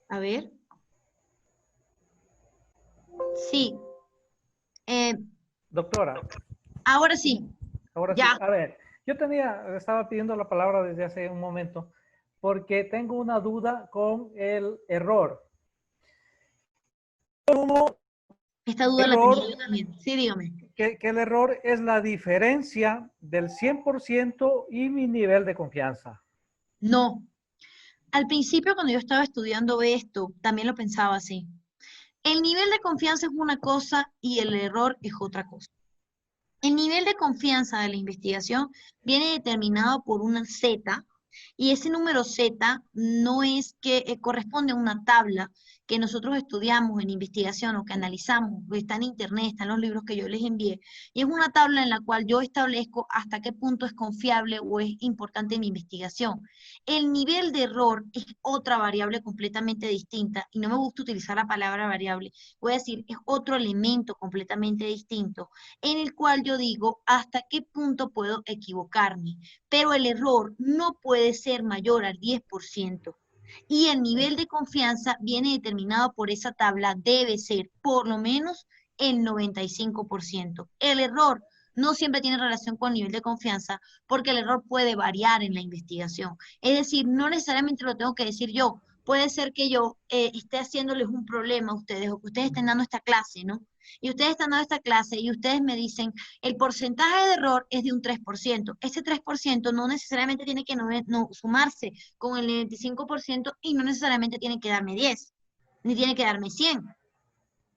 A ver. Sí. Doctora, Ahora sí. ahora sí. Ya. A ver, estaba pidiendo la palabra desde hace un momento porque tengo una duda con el error. ¿Cómo Esta duda la tenía yo también. Sí, dígame. que el error es la diferencia del 100% y mi nivel de confianza? No. Al principio, cuando yo estaba estudiando esto, también lo pensaba así. El nivel de confianza es una cosa y el error es otra cosa. El nivel de confianza de la investigación viene determinado por una Z, y ese número Z no es que corresponde a una tabla que nosotros estudiamos en investigación o que analizamos, está en internet, está en los libros que yo les envié, y es una tabla en la cual yo establezco hasta qué punto es confiable o es importante mi investigación. El nivel de error es otra variable completamente distinta, y no me gusta utilizar la palabra variable, voy a decir, es otro elemento completamente distinto, en el cual yo digo hasta qué punto puedo equivocarme, pero el error no puede ser mayor al 10%. Y el nivel de confianza viene determinado por esa tabla, debe ser por lo menos el 95%. El error no siempre tiene relación con el nivel de confianza porque el error puede variar en la investigación. Es decir, no necesariamente lo tengo que decir yo. Puede ser que yo esté haciéndoles un problema a ustedes o que ustedes estén dando esta clase, ¿no? Y ustedes están dando esta clase y ustedes me dicen, el porcentaje de error es de un 3%. Ese 3% no necesariamente tiene que sumarse con el 95% y no necesariamente tiene que darme 10, ni tiene que darme 100. O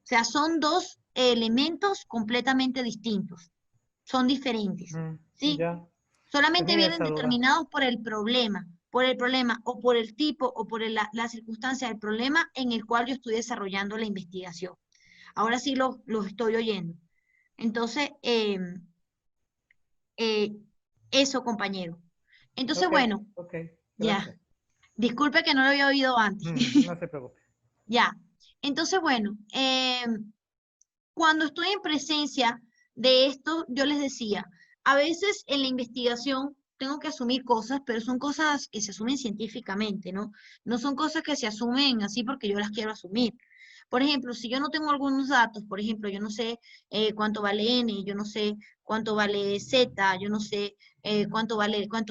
sea, son dos elementos completamente distintos. Son diferentes, ¿sí? Ya. Solamente Tenía vienen esa duda. determinados por el problema o por el tipo o por la circunstancia del problema en el cual yo estoy desarrollando la investigación. Ahora sí los estoy oyendo. Entonces, eso, compañero. Entonces, Ok, bueno, ok, ya. gracias. Disculpe que no lo había oído antes. No se preocupe. Ya. Entonces, bueno, cuando estoy en presencia de esto, yo les decía, a veces en la investigación tengo que asumir cosas, pero son cosas que se asumen científicamente, ¿no? No son cosas que se asumen así porque yo las quiero asumir. Por ejemplo, si yo no tengo algunos datos, por ejemplo, yo no sé cuánto vale N, yo no sé cuánto vale Z, yo no sé cuánto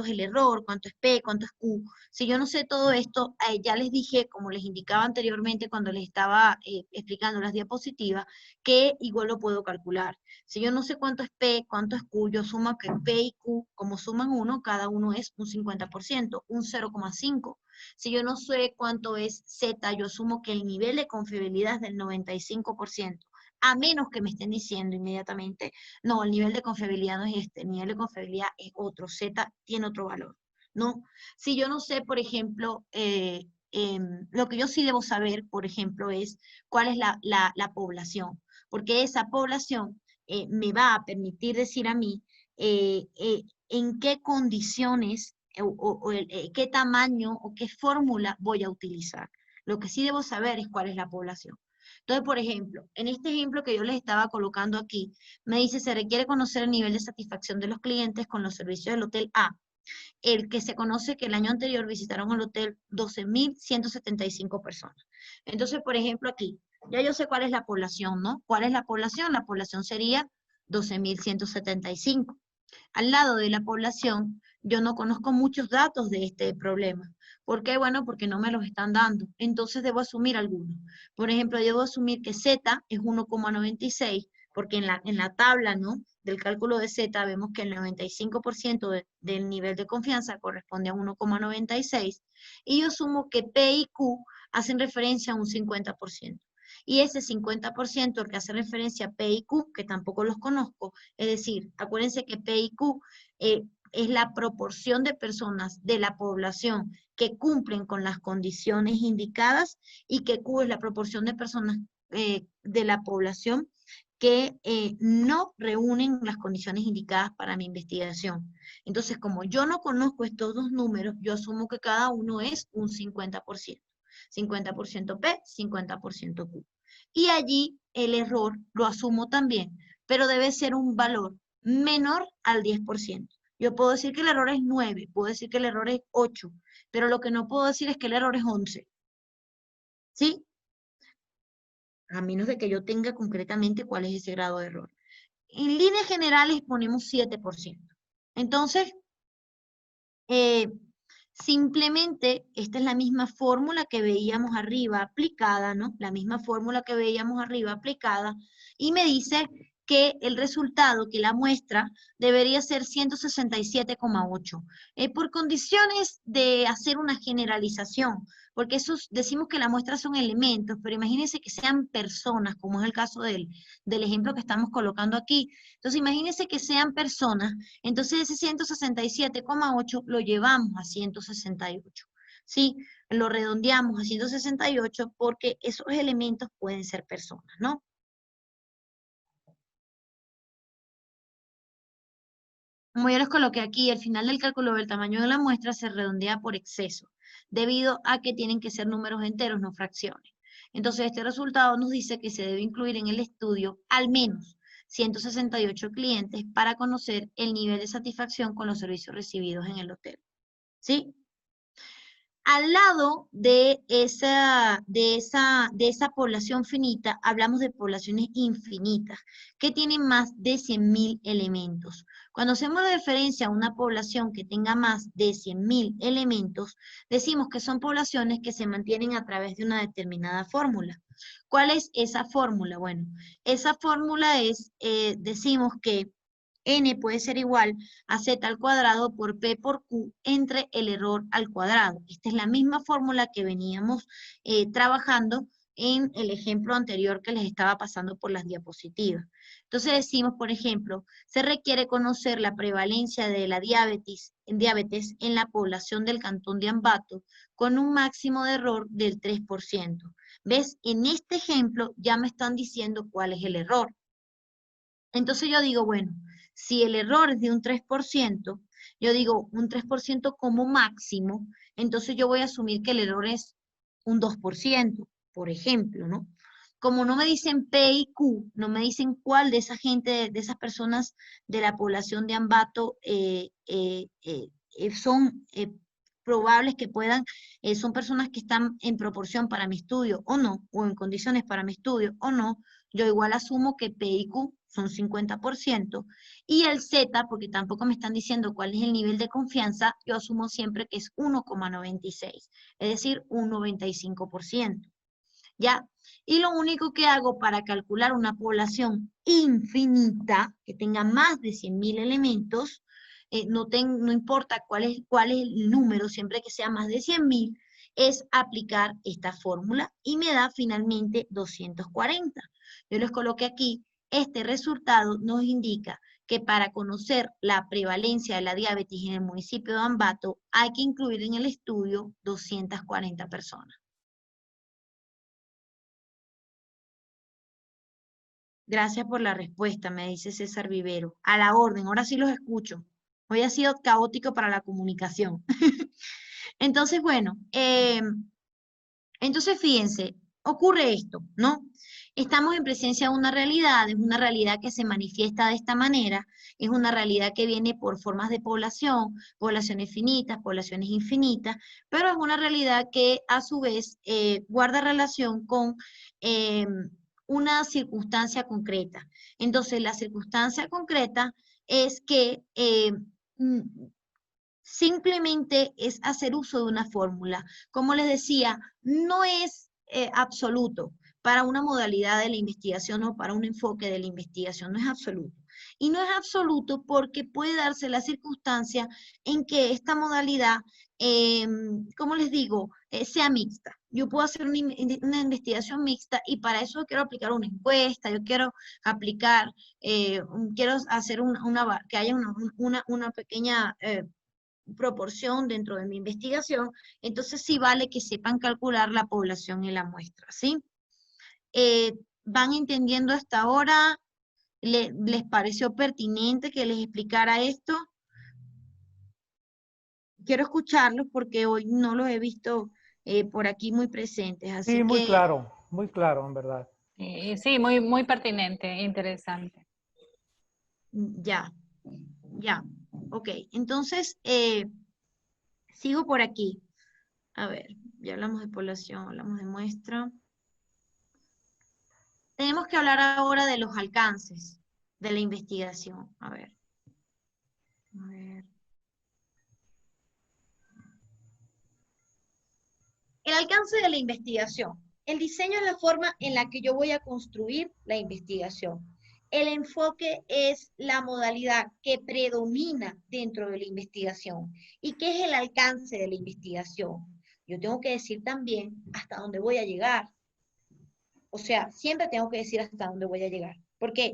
es el error, cuánto es P, cuánto es Q. Si yo no sé todo esto, ya les dije, como les indicaba anteriormente cuando les estaba explicando las diapositivas, que igual lo puedo calcular. Si yo no sé cuánto es P, cuánto es Q, yo sumo que P y Q, como suman uno, cada uno es un 50%, un 0,5. Si yo no sé cuánto es Z, yo asumo que el nivel de confiabilidad es del 95%, a menos que me estén diciendo inmediatamente, no, el nivel de confiabilidad no es este, el nivel de confiabilidad es otro, Z tiene otro valor, ¿no? Si yo no sé, por ejemplo, lo que yo sí debo saber, por ejemplo, es cuál es la población, porque esa población me va a permitir decir a mí en qué condiciones qué tamaño o qué fórmula voy a utilizar. Lo que sí debo saber es cuál es la población. Entonces, por ejemplo, en este ejemplo que yo les estaba colocando aquí, me dice, se requiere conocer el nivel de satisfacción de los clientes con los servicios del Hotel A, el que se conoce que el año anterior visitaron el hotel 12.175 personas. Entonces, por ejemplo, aquí, ya yo sé cuál es la población, ¿no? ¿Cuál es la población? La población sería 12.175. Al lado de la población, yo no conozco muchos datos de este problema. ¿Por qué? Bueno, porque no me los están dando. Entonces debo asumir algunos. Por ejemplo, debo asumir que Z es 1,96, porque en la tabla, ¿no?, del cálculo de Z vemos que el 95% del nivel de confianza corresponde a 1,96, y yo asumo que P y Q hacen referencia a un 50%. Y ese 50% el que hace referencia a P y Q, que tampoco los conozco, es decir, acuérdense que P y Q es la proporción de personas de la población que cumplen con las condiciones indicadas, y que Q es la proporción de personas de la población que no reúnen las condiciones indicadas para mi investigación. Entonces, como yo no conozco estos dos números, yo asumo que cada uno es un 50%. 50% P, 50% Q. Y allí el error lo asumo también, pero debe ser un valor menor al 10%. Yo puedo decir que el error es 9, puedo decir que el error es 8, pero lo que no puedo decir es que el error es 11. ¿Sí? A menos de que yo tenga concretamente cuál es ese grado de error. En líneas generales ponemos 7%. Entonces, simplemente esta es la misma fórmula que veíamos arriba aplicada, ¿no? La misma fórmula que veíamos arriba aplicada, y me dice que el resultado, que la muestra, debería ser 167,8. Por condiciones de hacer una generalización, porque esos, decimos que la muestra son elementos, pero imagínense que sean personas, como es el caso del ejemplo que estamos colocando aquí. Entonces, imagínense que sean personas, entonces ese 167,8 lo llevamos a 168. ¿Sí? Lo redondeamos a 168 porque esos elementos pueden ser personas, ¿no? Como yo les coloqué aquí, al final del cálculo del tamaño de la muestra se redondea por exceso, debido a que tienen que ser números enteros, no fracciones. Entonces, este resultado nos dice que se debe incluir en el estudio al menos 168 clientes para conocer el nivel de satisfacción con los servicios recibidos en el hotel. ¿Sí? Al lado de esa población finita, hablamos de poblaciones infinitas, que tienen más de 100.000 elementos. Cuando hacemos referencia a una población que tenga más de 100.000 elementos, decimos que son poblaciones que se mantienen a través de una determinada fórmula. ¿Cuál es esa fórmula? Bueno, esa fórmula es, decimos que N puede ser igual a Z al cuadrado por P por Q entre el error al cuadrado. Esta es la misma fórmula que veníamos trabajando en el ejemplo anterior que les estaba pasando por las diapositivas. Entonces decimos, por ejemplo, se requiere conocer la prevalencia de la diabetes en la población del cantón de Ambato con un máximo de error del 3%. ¿Ves? En este ejemplo ya me están diciendo cuál es el error. Entonces yo digo, bueno, si el error es de un 3%, yo digo un 3% como máximo, entonces yo voy a asumir que el error es un 2%, por ejemplo, ¿no? Como no me dicen P y Q, no me dicen cuál de esa gente, de esas personas de la población de Ambato son probables que puedan, son personas que están en proporción para mi estudio o no, o en condiciones para mi estudio o no, yo igual asumo que P y Q son 50%, y el Z, porque tampoco me están diciendo cuál es el nivel de confianza, yo asumo siempre que es 1,96, es decir, un 95%. ¿Ya? Y lo único que hago para calcular una población infinita, que tenga más de 100.000 elementos, no importa cuál es el número, siempre que sea más de 100.000, es aplicar esta fórmula y me da finalmente 240. Yo les coloqué aquí, este resultado nos indica que para conocer la prevalencia de la diabetes en el municipio de Ambato hay que incluir en el estudio 240 personas. Gracias por la respuesta, me dice César Vivero. A la orden, ahora sí los escucho. Hoy ha sido caótico para la comunicación. Entonces, bueno, entonces fíjense, ocurre esto, ¿no? Estamos en presencia de una realidad, es una realidad que se manifiesta de esta manera, es una realidad que viene por formas de población, poblaciones finitas, poblaciones infinitas, pero es una realidad que a su vez guarda relación con una circunstancia concreta. Entonces, la circunstancia concreta es que simplemente es hacer uso de una fórmula. Como les decía, no es absoluto para una modalidad de la investigación o para un enfoque de la investigación, no es absoluto. Y no es absoluto porque puede darse la circunstancia en que esta modalidad, como les digo, sea mixta. Yo puedo hacer una investigación mixta y para eso quiero aplicar una encuesta, yo quiero aplicar, quiero hacer que haya una pequeña proporción dentro de mi investigación, entonces sí vale que sepan calcular la población y la muestra, ¿sí? ¿Van entendiendo hasta ahora? ¿Les pareció pertinente que les explicara esto? Quiero escucharlos porque hoy no los he visto por aquí muy presentes, así Sí, que muy claro, en verdad. Sí, muy, muy pertinente, interesante. ya, ya, ok. Entonces, sigo por aquí. A ver, ya hablamos de población, hablamos de muestra. Tenemos que hablar ahora de los alcances de la investigación. A ver. El alcance de la investigación. El diseño es la forma en la que yo voy a construir la investigación. El enfoque es la modalidad que predomina dentro de la investigación. ¿Y qué es el alcance de la investigación? Yo tengo que decir también hasta dónde voy a llegar. O sea, siempre tengo que decir hasta dónde voy a llegar. Porque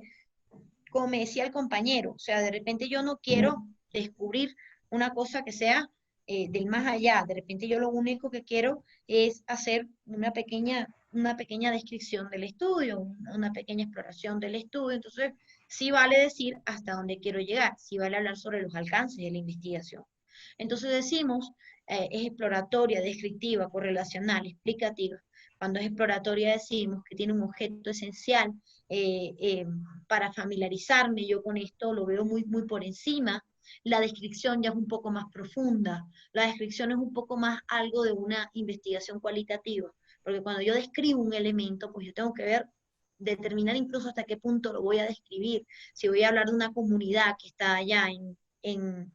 como me decía el compañero, o sea, de repente yo no quiero descubrir una cosa que sea del más allá, de repente yo lo único que quiero es hacer una pequeña descripción del estudio, una pequeña exploración del estudio, entonces sí vale decir hasta dónde quiero llegar, sí vale hablar sobre los alcances de la investigación. Entonces decimos, es exploratoria, descriptiva, correlacional, explicativa. Cuando es exploratoria decimos que tiene un objeto esencial para familiarizarme yo con esto, lo veo muy, muy por encima. La descripción ya es un poco más profunda. La descripción es un poco más algo de una investigación cualitativa. Porque cuando yo describo un elemento, pues yo tengo que ver, determinar incluso hasta qué punto lo voy a describir. Si voy a hablar de una comunidad que está allá en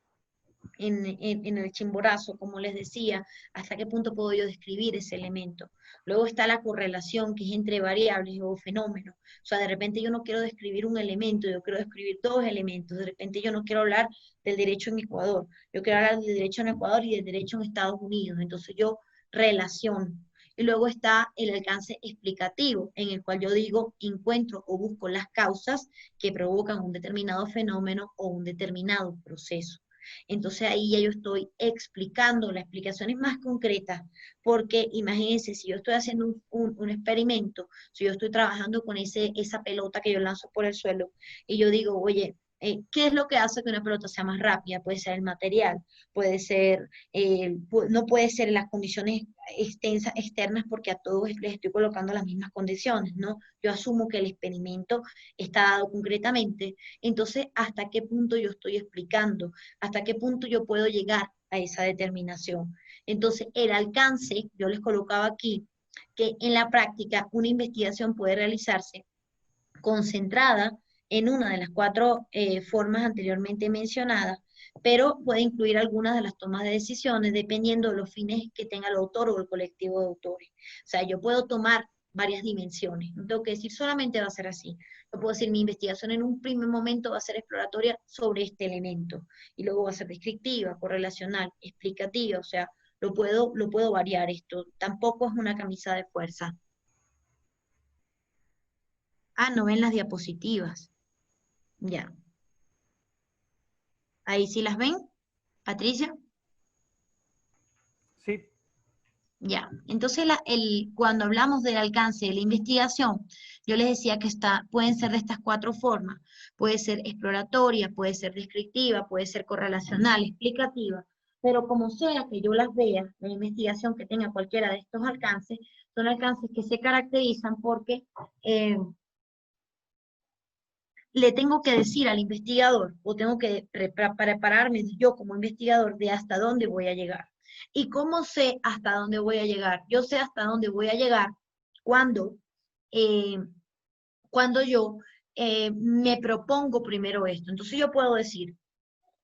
el Chimborazo, como les decía, hasta qué punto puedo yo describir ese elemento. Luego está la correlación, que es entre variables o fenómenos. O sea, de repente yo no quiero describir un elemento, yo quiero describir dos elementos. De repente yo no quiero hablar del derecho en Ecuador, yo quiero hablar del derecho en Ecuador y del derecho en Estados Unidos. Entonces yo relaciono. Y luego está el alcance explicativo, en el cual yo digo, encuentro o busco las causas que provocan un determinado fenómeno o un determinado proceso. Entonces ahí ya yo estoy explicando, la explicación es más concreta, porque imagínense, si yo estoy haciendo un experimento, si yo estoy trabajando con esa pelota que yo lanzo por el suelo, y yo digo, oye, ¿qué es lo que hace que una pelota sea más rápida? Puede ser el material, puede ser, no puede ser las condiciones externas porque a todos les estoy colocando las mismas condiciones, ¿no? Yo asumo que el experimento está dado concretamente, entonces, ¿hasta qué punto yo estoy explicando? ¿Hasta qué punto yo puedo llegar a esa determinación? Entonces, el alcance, yo les colocaba aquí, que en la práctica una investigación puede realizarse concentrada en una de las cuatro formas anteriormente mencionadas, pero puede incluir algunas de las tomas de decisiones dependiendo de los fines que tenga el autor o el colectivo de autores. O sea, yo puedo tomar varias dimensiones, no tengo que decir solamente va a ser así. Yo puedo decir mi investigación en un primer momento va a ser exploratoria sobre este elemento, y luego va a ser descriptiva, correlacional, explicativa, o sea, lo puedo variar esto, tampoco es una camisa de fuerza. Ah, no ven las diapositivas. Ya. Ahí sí las ven, Patricia. Sí, Ya, entonces cuando hablamos del alcance de la investigación, yo les decía que pueden ser de estas 4 formas. Puede ser exploratoria, puede ser descriptiva, puede ser correlacional, explicativa, pero como sea que yo las vea, la investigación que tenga cualquiera de estos alcances, son alcances que se caracterizan porque le tengo que decir al investigador, o tengo que prepararme yo como investigador de hasta dónde voy a llegar. ¿Y cómo sé hasta dónde voy a llegar? Yo sé hasta dónde voy a llegar cuando, eh, cuando yo me propongo primero esto. Entonces yo puedo decir,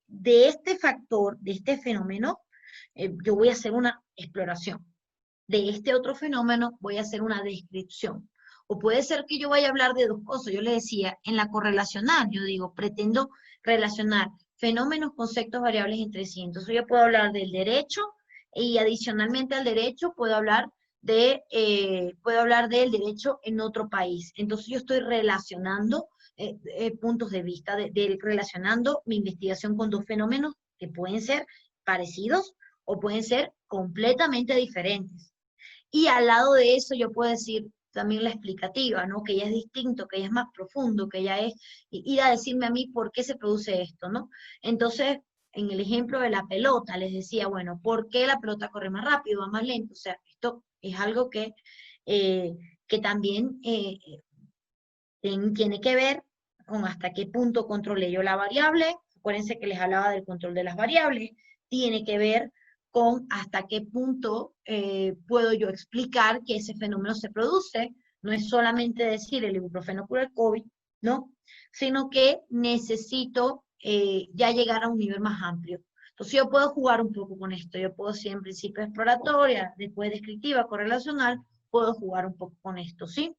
de este factor, de este fenómeno, yo voy a hacer una exploración. De este otro fenómeno voy a hacer una descripción. O puede ser que yo vaya a hablar de 2 cosas. Yo le decía, en la correlacional, yo digo, pretendo relacionar fenómenos, conceptos, variables entre sí. Entonces yo puedo hablar del derecho y adicionalmente al derecho puedo hablar del derecho en otro país. Entonces yo estoy relacionando puntos de vista, relacionando mi investigación con 2 fenómenos que pueden ser parecidos o pueden ser completamente diferentes. Y al lado de eso yo puedo decir también la explicativa, ¿no? Que ya es distinto, que ya es más profundo, que ya es ir a decirme a mí por qué se produce esto, ¿no? Entonces, en el ejemplo de la pelota, les decía, bueno, ¿por qué la pelota corre más rápido, va más lento? O sea, esto es algo que también tiene que ver con hasta qué punto controlé yo la variable. Acuérdense que les hablaba del control de las variables. Tiene que ver con hasta qué punto puedo yo explicar que ese fenómeno se produce. No es solamente decir el ibuprofeno cura el COVID, ¿no? Sino que necesito ya llegar a un nivel más amplio. Entonces yo puedo jugar un poco con esto. Yo puedo, si en principio exploratoria, después descriptiva, correlacional, puedo jugar un poco con esto, ¿sí?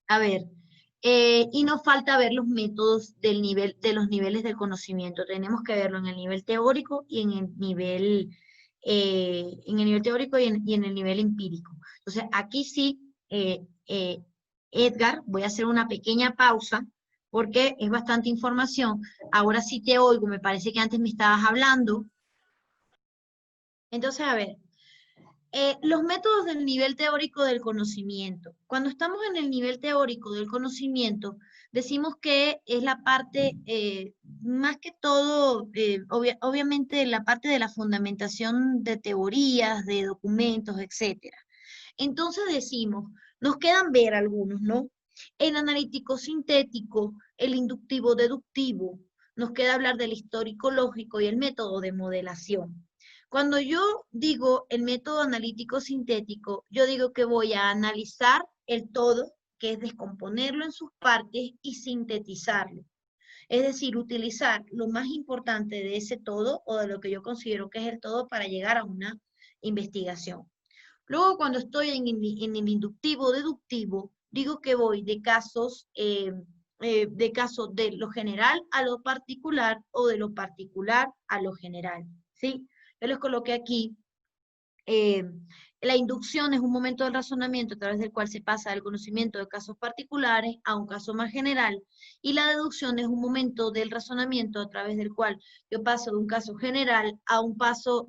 A ver, y nos falta ver los métodos de los niveles del conocimiento. Tenemos que verlo en el nivel teórico y en el nivel teórico y en el nivel empírico. Entonces, aquí sí, Edgar, voy a hacer una pequeña pausa porque es bastante información. Ahora sí te oigo, me parece que antes me estabas hablando. Entonces, a ver, los métodos del nivel teórico del conocimiento. Cuando estamos en el nivel teórico del conocimiento, decimos que es la parte, más que todo, obviamente la parte de la fundamentación de teorías, de documentos, etcétera. Entonces decimos, nos quedan ver algunos, ¿no? El analítico sintético, el inductivo deductivo, nos queda hablar del histórico lógico y el método de modelación. Cuando yo digo el método analítico sintético, yo digo que voy a analizar el todo, que es descomponerlo en sus partes y sintetizarlo. Es decir, utilizar lo más importante de ese todo o de lo que yo considero que es el todo para llegar a una investigación. Luego, cuando estoy en el inductivo deductivo, digo que voy de casos de lo general a lo particular o de lo particular a lo general, ¿sí? Yo les coloqué aquí, la inducción es un momento del razonamiento a través del cual se pasa del conocimiento de casos particulares a un caso más general, y la deducción es un momento del razonamiento a través del cual yo paso de un caso general a un caso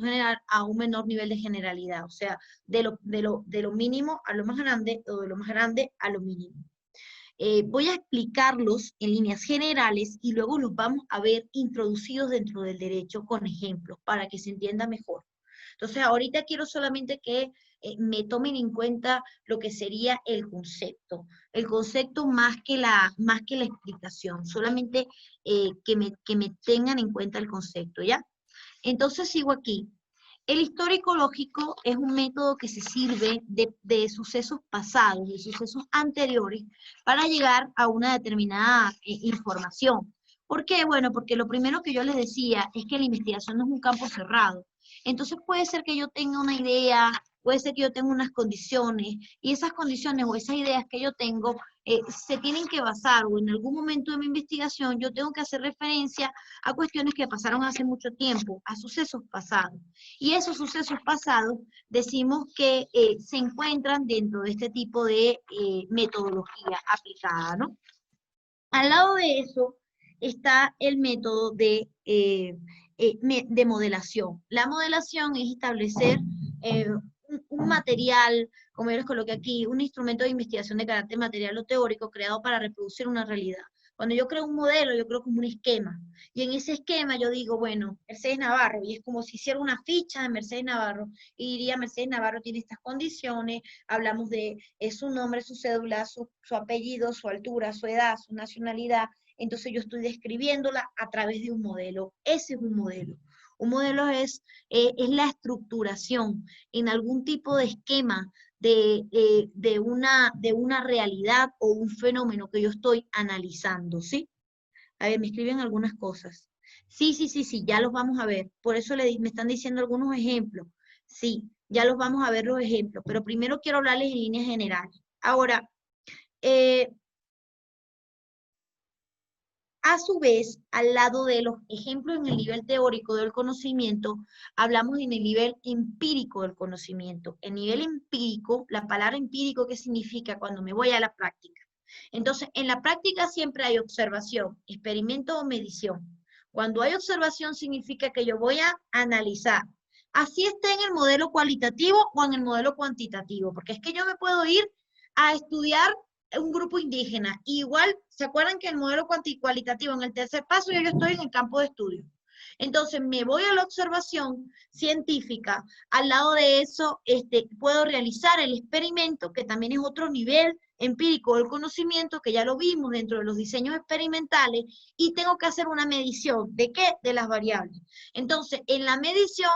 general a un menor nivel de generalidad, o sea, de lo mínimo a lo más grande o de lo más grande a lo mínimo. Voy a explicarlos en líneas generales y luego los vamos a ver introducidos dentro del derecho con ejemplos para que se entienda mejor. Entonces, ahorita quiero solamente que me tomen en cuenta lo que sería el concepto más que la explicación, solamente que me tengan en cuenta el concepto, ¿ya? Entonces sigo aquí. El histórico lógico es un método que se sirve de sucesos pasados, de sucesos anteriores, para llegar a una determinada información. ¿Por qué? Bueno, porque lo primero que yo les decía es que la investigación no es un campo cerrado. Entonces puede ser que yo tenga una idea, puede ser que yo tenga unas condiciones, y esas condiciones o esas ideas que yo tengo se tienen que basar, o en algún momento de mi investigación yo tengo que hacer referencia a cuestiones que pasaron hace mucho tiempo, a sucesos pasados. Y esos sucesos pasados decimos que se encuentran dentro de este tipo de metodología aplicada, ¿no? Al lado de eso, está el método de modelación. La modelación es establecer un material, como yo les coloqué aquí, un instrumento de investigación de carácter material o teórico creado para reproducir una realidad. Cuando yo creo un modelo, yo creo como un esquema. Y en ese esquema yo digo, bueno, Mercedes Navarro, y es como si hiciera una ficha de Mercedes Navarro, y diría, Mercedes Navarro tiene estas condiciones, hablamos de su nombre, su cédula, su apellido, su altura, su edad, su nacionalidad. Entonces yo estoy describiéndola a través de un modelo. Ese es un modelo. Un modelo es la estructuración en algún tipo de esquema de una realidad o un fenómeno que yo estoy analizando, ¿sí? A ver, me escriben algunas cosas. Sí, ya los vamos a ver. Por eso me están diciendo algunos ejemplos. Sí, ya los vamos a ver los ejemplos, pero primero quiero hablarles en líneas generales. Ahora, a su vez, al lado de los ejemplos en el nivel teórico del conocimiento, hablamos en el nivel empírico del conocimiento. El nivel empírico, la palabra empírico, ¿qué significa? Cuando me voy a la práctica. Entonces, en la práctica siempre hay observación, experimento o medición. Cuando hay observación significa que yo voy a analizar. Así esté en el modelo cualitativo o en el modelo cuantitativo, porque es que yo me puedo ir a estudiar un grupo indígena. Igual, ¿se acuerdan que el modelo cualitativo en el tercer paso yo estoy en el campo de estudio? Entonces me voy a la observación científica. Al lado de eso, puedo realizar el experimento, que también es otro nivel empírico del conocimiento, que ya lo vimos dentro de los diseños experimentales, y tengo que hacer una medición. ¿De qué? De las variables. Entonces, en la medición,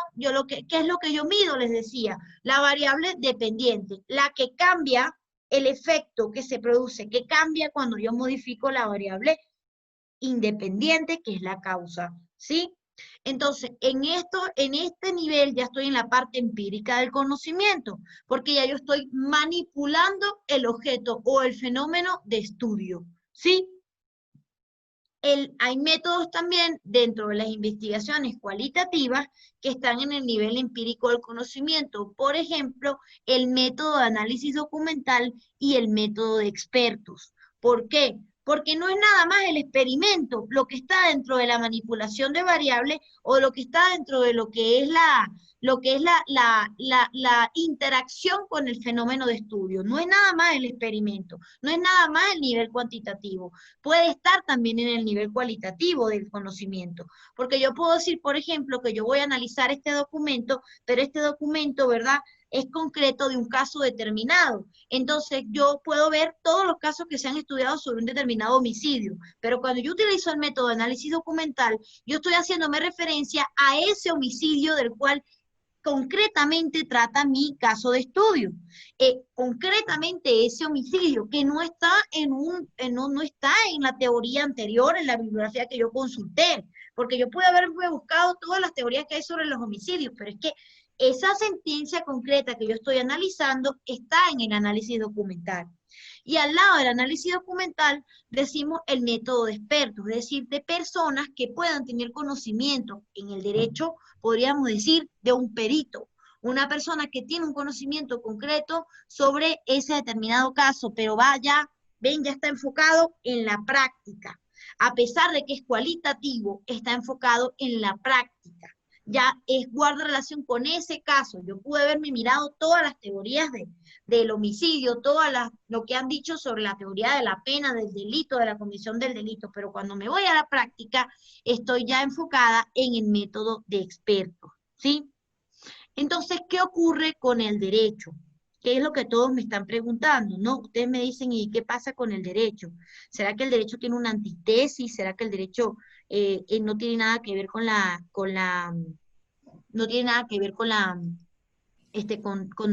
¿qué es lo que yo mido? Les decía, la variable dependiente, la que cambia el efecto que se produce, que cambia cuando yo modifico la variable independiente, que es la causa, ¿sí? Entonces, en este nivel ya estoy en la parte empírica del conocimiento, porque ya yo estoy manipulando el objeto o el fenómeno de estudio, ¿sí? Hay métodos también dentro de las investigaciones cualitativas que están en el nivel empírico del conocimiento. Por ejemplo, el método de análisis documental y el método de expertos. ¿Por qué? Porque no es nada más el experimento, lo que está dentro de la manipulación de variables o lo que está dentro de lo que es la interacción con el fenómeno de estudio. No es nada más el experimento, no es nada más el nivel cuantitativo. Puede estar también en el nivel cualitativo del conocimiento, porque yo puedo decir, por ejemplo, que yo voy a analizar este documento, pero este documento, ¿verdad?, es concreto de un caso determinado. Entonces, yo puedo ver todos los casos que se han estudiado sobre un determinado homicidio, pero cuando yo utilizo el método de análisis documental, yo estoy haciéndome referencia a ese homicidio del cual concretamente trata mi caso de estudio. Concretamente ese homicidio, que no está no está en la teoría anterior, en la bibliografía que yo consulté, porque yo pude haberme buscado todas las teorías que hay sobre los homicidios, pero es que esa sentencia concreta que yo estoy analizando está en el análisis documental. Y al lado del análisis documental decimos el método de expertos, es decir, de personas que puedan tener conocimiento en el derecho, podríamos decir, de un perito, una persona que tiene un conocimiento concreto sobre ese determinado caso, pero ya está enfocado en la práctica. A pesar de que es cualitativo, está enfocado en la práctica. Ya guarda relación con ese caso. Yo pude haberme mirado todas las teorías del homicidio, lo que han dicho sobre la teoría de la pena, del delito, de la comisión del delito, pero cuando me voy a la práctica, estoy ya enfocada en el método de expertos, ¿sí? Entonces, ¿qué ocurre con el derecho? ¿Qué es lo que todos me están preguntando? ¿No? Ustedes me dicen, ¿y qué pasa con el derecho? ¿Será que el derecho tiene una antítesis? ¿Será que el derecho no tiene nada que ver no tiene nada que ver con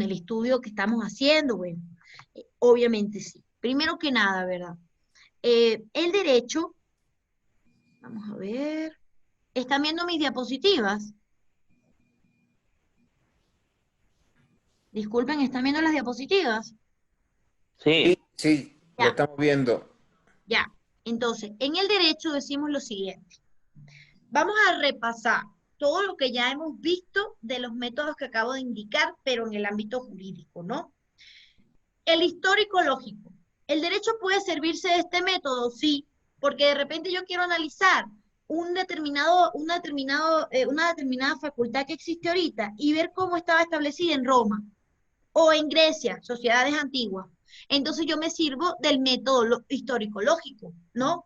el estudio que estamos haciendo? Bueno, obviamente sí. Primero que nada, ¿verdad? El derecho, vamos a ver, ¿están viendo mis diapositivas? Disculpen, ¿están viendo las diapositivas? Sí, sí, lo Ya. estamos viendo. Ya, entonces, en el derecho decimos lo siguiente. Vamos a repasar todo lo que ya hemos visto de los métodos que acabo de indicar, pero en el ámbito jurídico, ¿no? El histórico lógico. ¿El derecho puede servirse de este método? Sí. porque de repente yo quiero analizar una determinada facultad que existe ahorita y ver cómo estaba establecida en Roma o en Grecia, sociedades antiguas. Entonces yo me sirvo del método histórico-lógico, ¿no?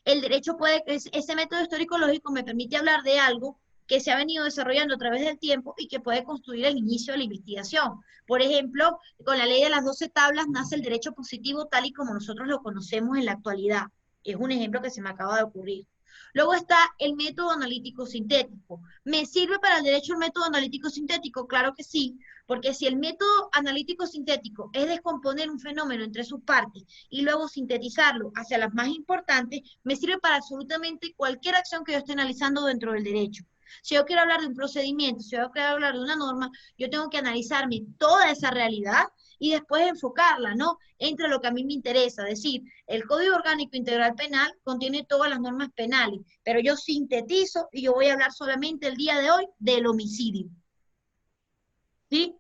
El derecho ese método histórico-lógico me permite hablar de algo que se ha venido desarrollando a través del tiempo y que puede construir el inicio de la investigación. Por ejemplo, con la ley de las 12 tablas nace el derecho positivo tal y como nosotros lo conocemos en la actualidad. Es un ejemplo que se me acaba de ocurrir. Luego está el método analítico sintético. ¿Me sirve para el derecho el método analítico sintético? Claro que sí, porque si el método analítico sintético es descomponer un fenómeno entre sus partes y luego sintetizarlo hacia las más importantes, me sirve para absolutamente cualquier acción que yo esté analizando dentro del derecho. Si yo quiero hablar de un procedimiento, si yo quiero hablar de una norma, yo tengo que analizarme toda esa realidad y después enfocarla, ¿no? Entre lo que a mí me interesa. Es decir, el Código Orgánico Integral Penal contiene todas las normas penales, pero yo sintetizo y yo voy a hablar solamente el día de hoy del homicidio. ¿Sí?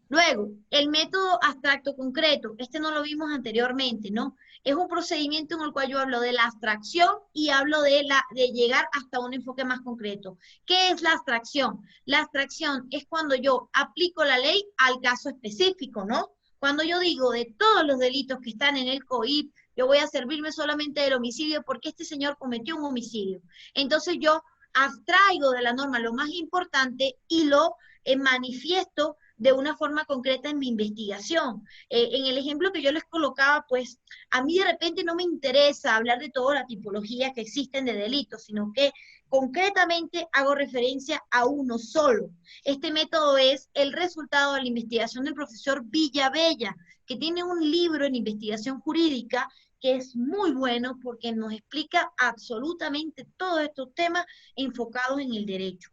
Luego, el método abstracto concreto, este no lo vimos anteriormente, ¿no? Es un procedimiento en el cual yo hablo de la abstracción y hablo de llegar hasta un enfoque más concreto. ¿Qué es la abstracción? La abstracción es cuando yo aplico la ley al caso específico, ¿no? Cuando yo digo de todos los delitos que están en el COIP, yo voy a servirme solamente del homicidio porque este señor cometió un homicidio. Entonces yo abstraigo de la norma lo más importante y lo manifiesto de una forma concreta en mi investigación. En el ejemplo que yo les colocaba, pues a mí de repente no me interesa hablar de toda la tipología que existen de delitos, sino que concretamente hago referencia a uno solo. Este método es el resultado de la investigación del profesor Villavella, que tiene un libro en investigación jurídica que es muy bueno porque nos explica absolutamente todos estos temas enfocados en el derecho.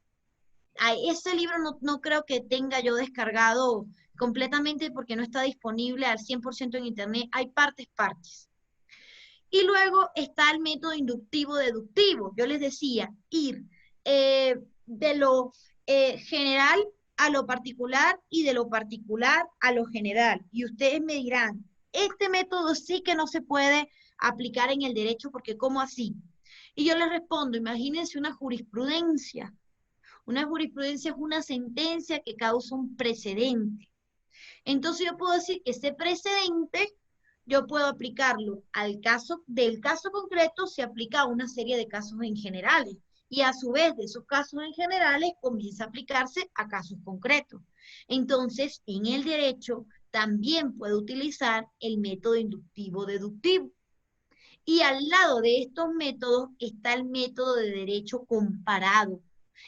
Ese libro no creo que tenga yo descargado completamente porque no está disponible al 100% en internet, hay partes. Y luego está el método inductivo-deductivo. Yo les decía, ir de lo general a lo particular y de lo particular a lo general. Y ustedes me dirán, este método sí que no se puede aplicar en el derecho porque ¿cómo así? Y yo les respondo, imagínense una jurisprudencia. Una jurisprudencia es una sentencia que causa un precedente. Entonces yo puedo decir que ese precedente yo puedo aplicarlo del caso concreto, se aplica a una serie de casos en generales. Y a su vez de esos casos en generales comienza a aplicarse a casos concretos. Entonces, en el derecho también puedo utilizar el método inductivo-deductivo. Y al lado de estos métodos está el método de derecho comparado.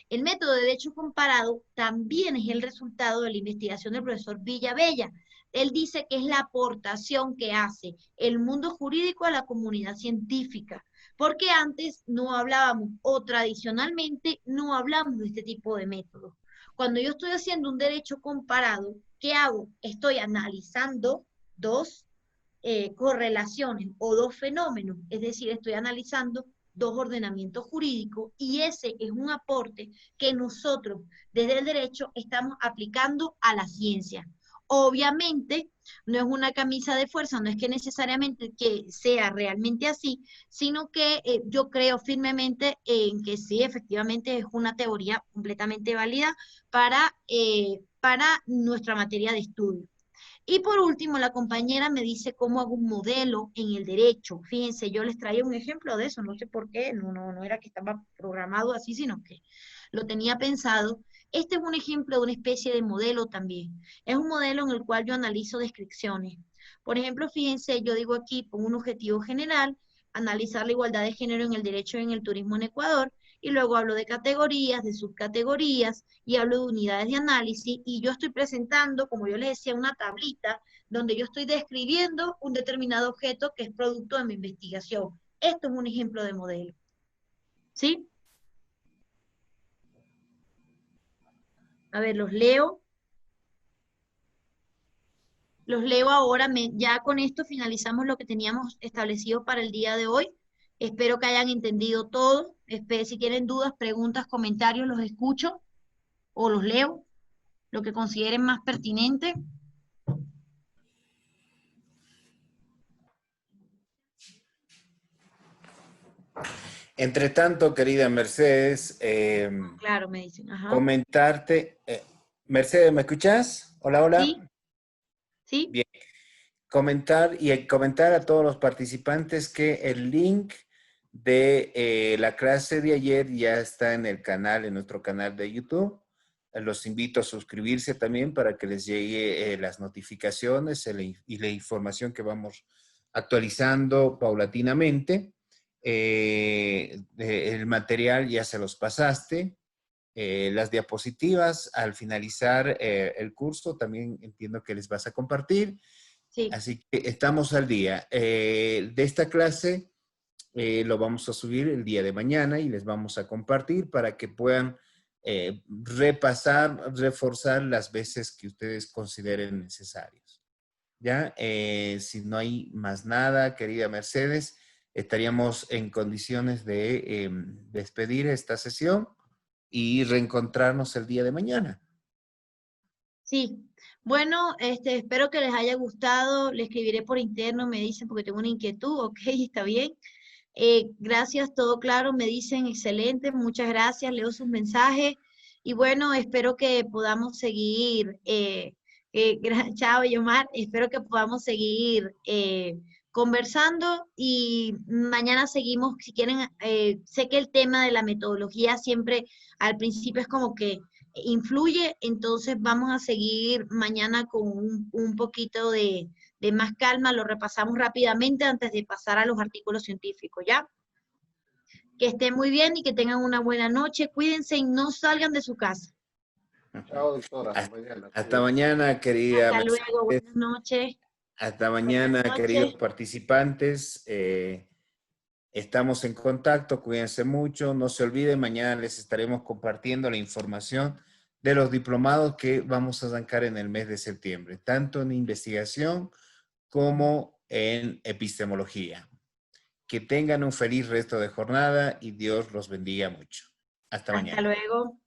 El método de derecho comparado también es el resultado de la investigación del profesor Villavella. Él dice que es la aportación que hace el mundo jurídico a la comunidad científica, porque antes no hablábamos, o tradicionalmente no hablamos de este tipo de métodos. Cuando yo estoy haciendo un derecho comparado, ¿qué hago? Estoy analizando dos correlaciones o dos fenómenos, es decir, estoy analizando dos ordenamientos jurídicos y ese es un aporte que nosotros desde el derecho estamos aplicando a la ciencia. Obviamente no es una camisa de fuerza, no es que necesariamente que sea realmente así, sino que yo creo firmemente en que sí, efectivamente es una teoría completamente válida para nuestra materia de estudio. Y por último, la compañera me dice cómo hago un modelo en el derecho. Fíjense, yo les traía un ejemplo de eso, no sé por qué, no era que estaba programado así, sino que lo tenía pensado. Este es un ejemplo de una especie de modelo también. Es un modelo en el cual yo analizo descripciones. Por ejemplo, fíjense, yo digo aquí, pongo un objetivo general, analizar la igualdad de género en el derecho y en el turismo en Ecuador, y luego hablo de categorías, de subcategorías, y hablo de unidades de análisis, y yo estoy presentando, como yo les decía, una tablita donde yo estoy describiendo un determinado objeto que es producto de mi investigación. Esto es un ejemplo de modelo. ¿Sí? A ver, los leo. Los leo ahora, ya con esto finalizamos lo que teníamos establecido para el día de hoy. Espero que hayan entendido todo. Si tienen dudas, preguntas, comentarios, los escucho o los leo, lo que consideren más pertinente. Entre tanto, querida Mercedes, Claro, me dicen. Ajá. comentarte. Mercedes, ¿me escuchas? Hola, hola. Sí, sí. Bien. Comentar a todos los participantes que el link de la clase de ayer ya está en el canal, en nuestro canal de YouTube. Los invito a suscribirse también para que les llegue las notificaciones y la información que vamos actualizando paulatinamente. El material ya se los pasaste. Las diapositivas al finalizar el curso también entiendo que les vas a compartir. Sí. Así que estamos al día. De esta clase lo vamos a subir el día de mañana y les vamos a compartir para que puedan repasar, reforzar las veces que ustedes consideren necesarios. ¿Ya? Si no hay más nada, querida Mercedes, estaríamos en condiciones de despedir esta sesión y reencontrarnos el día de mañana. Sí, bueno, espero que les haya gustado, le escribiré por interno, me dicen porque tengo una inquietud, ok, está bien. Gracias, todo claro, me dicen excelente, muchas gracias, leo sus mensajes y bueno, espero que podamos seguir, chao Yomar, espero que podamos seguir conversando y mañana seguimos, si quieren, sé que el tema de la metodología siempre al principio es como que influye, entonces vamos a seguir mañana con un poquito de más calma, lo repasamos rápidamente antes de pasar a los artículos científicos, ¿ya? Que estén muy bien y que tengan una buena noche, cuídense y no salgan de su casa. Chao, doctora. Hasta mañana, querida Hasta Mercedes. luego, buenas noches. Hasta mañana, Buenas queridos noches. participantes. Estamos en contacto, cuídense mucho. No se olviden, mañana les estaremos compartiendo la información de los diplomados que vamos a arrancar en el mes de septiembre, tanto en investigación como en epistemología. Que tengan un feliz resto de jornada y Dios los bendiga mucho. Hasta mañana. Hasta luego.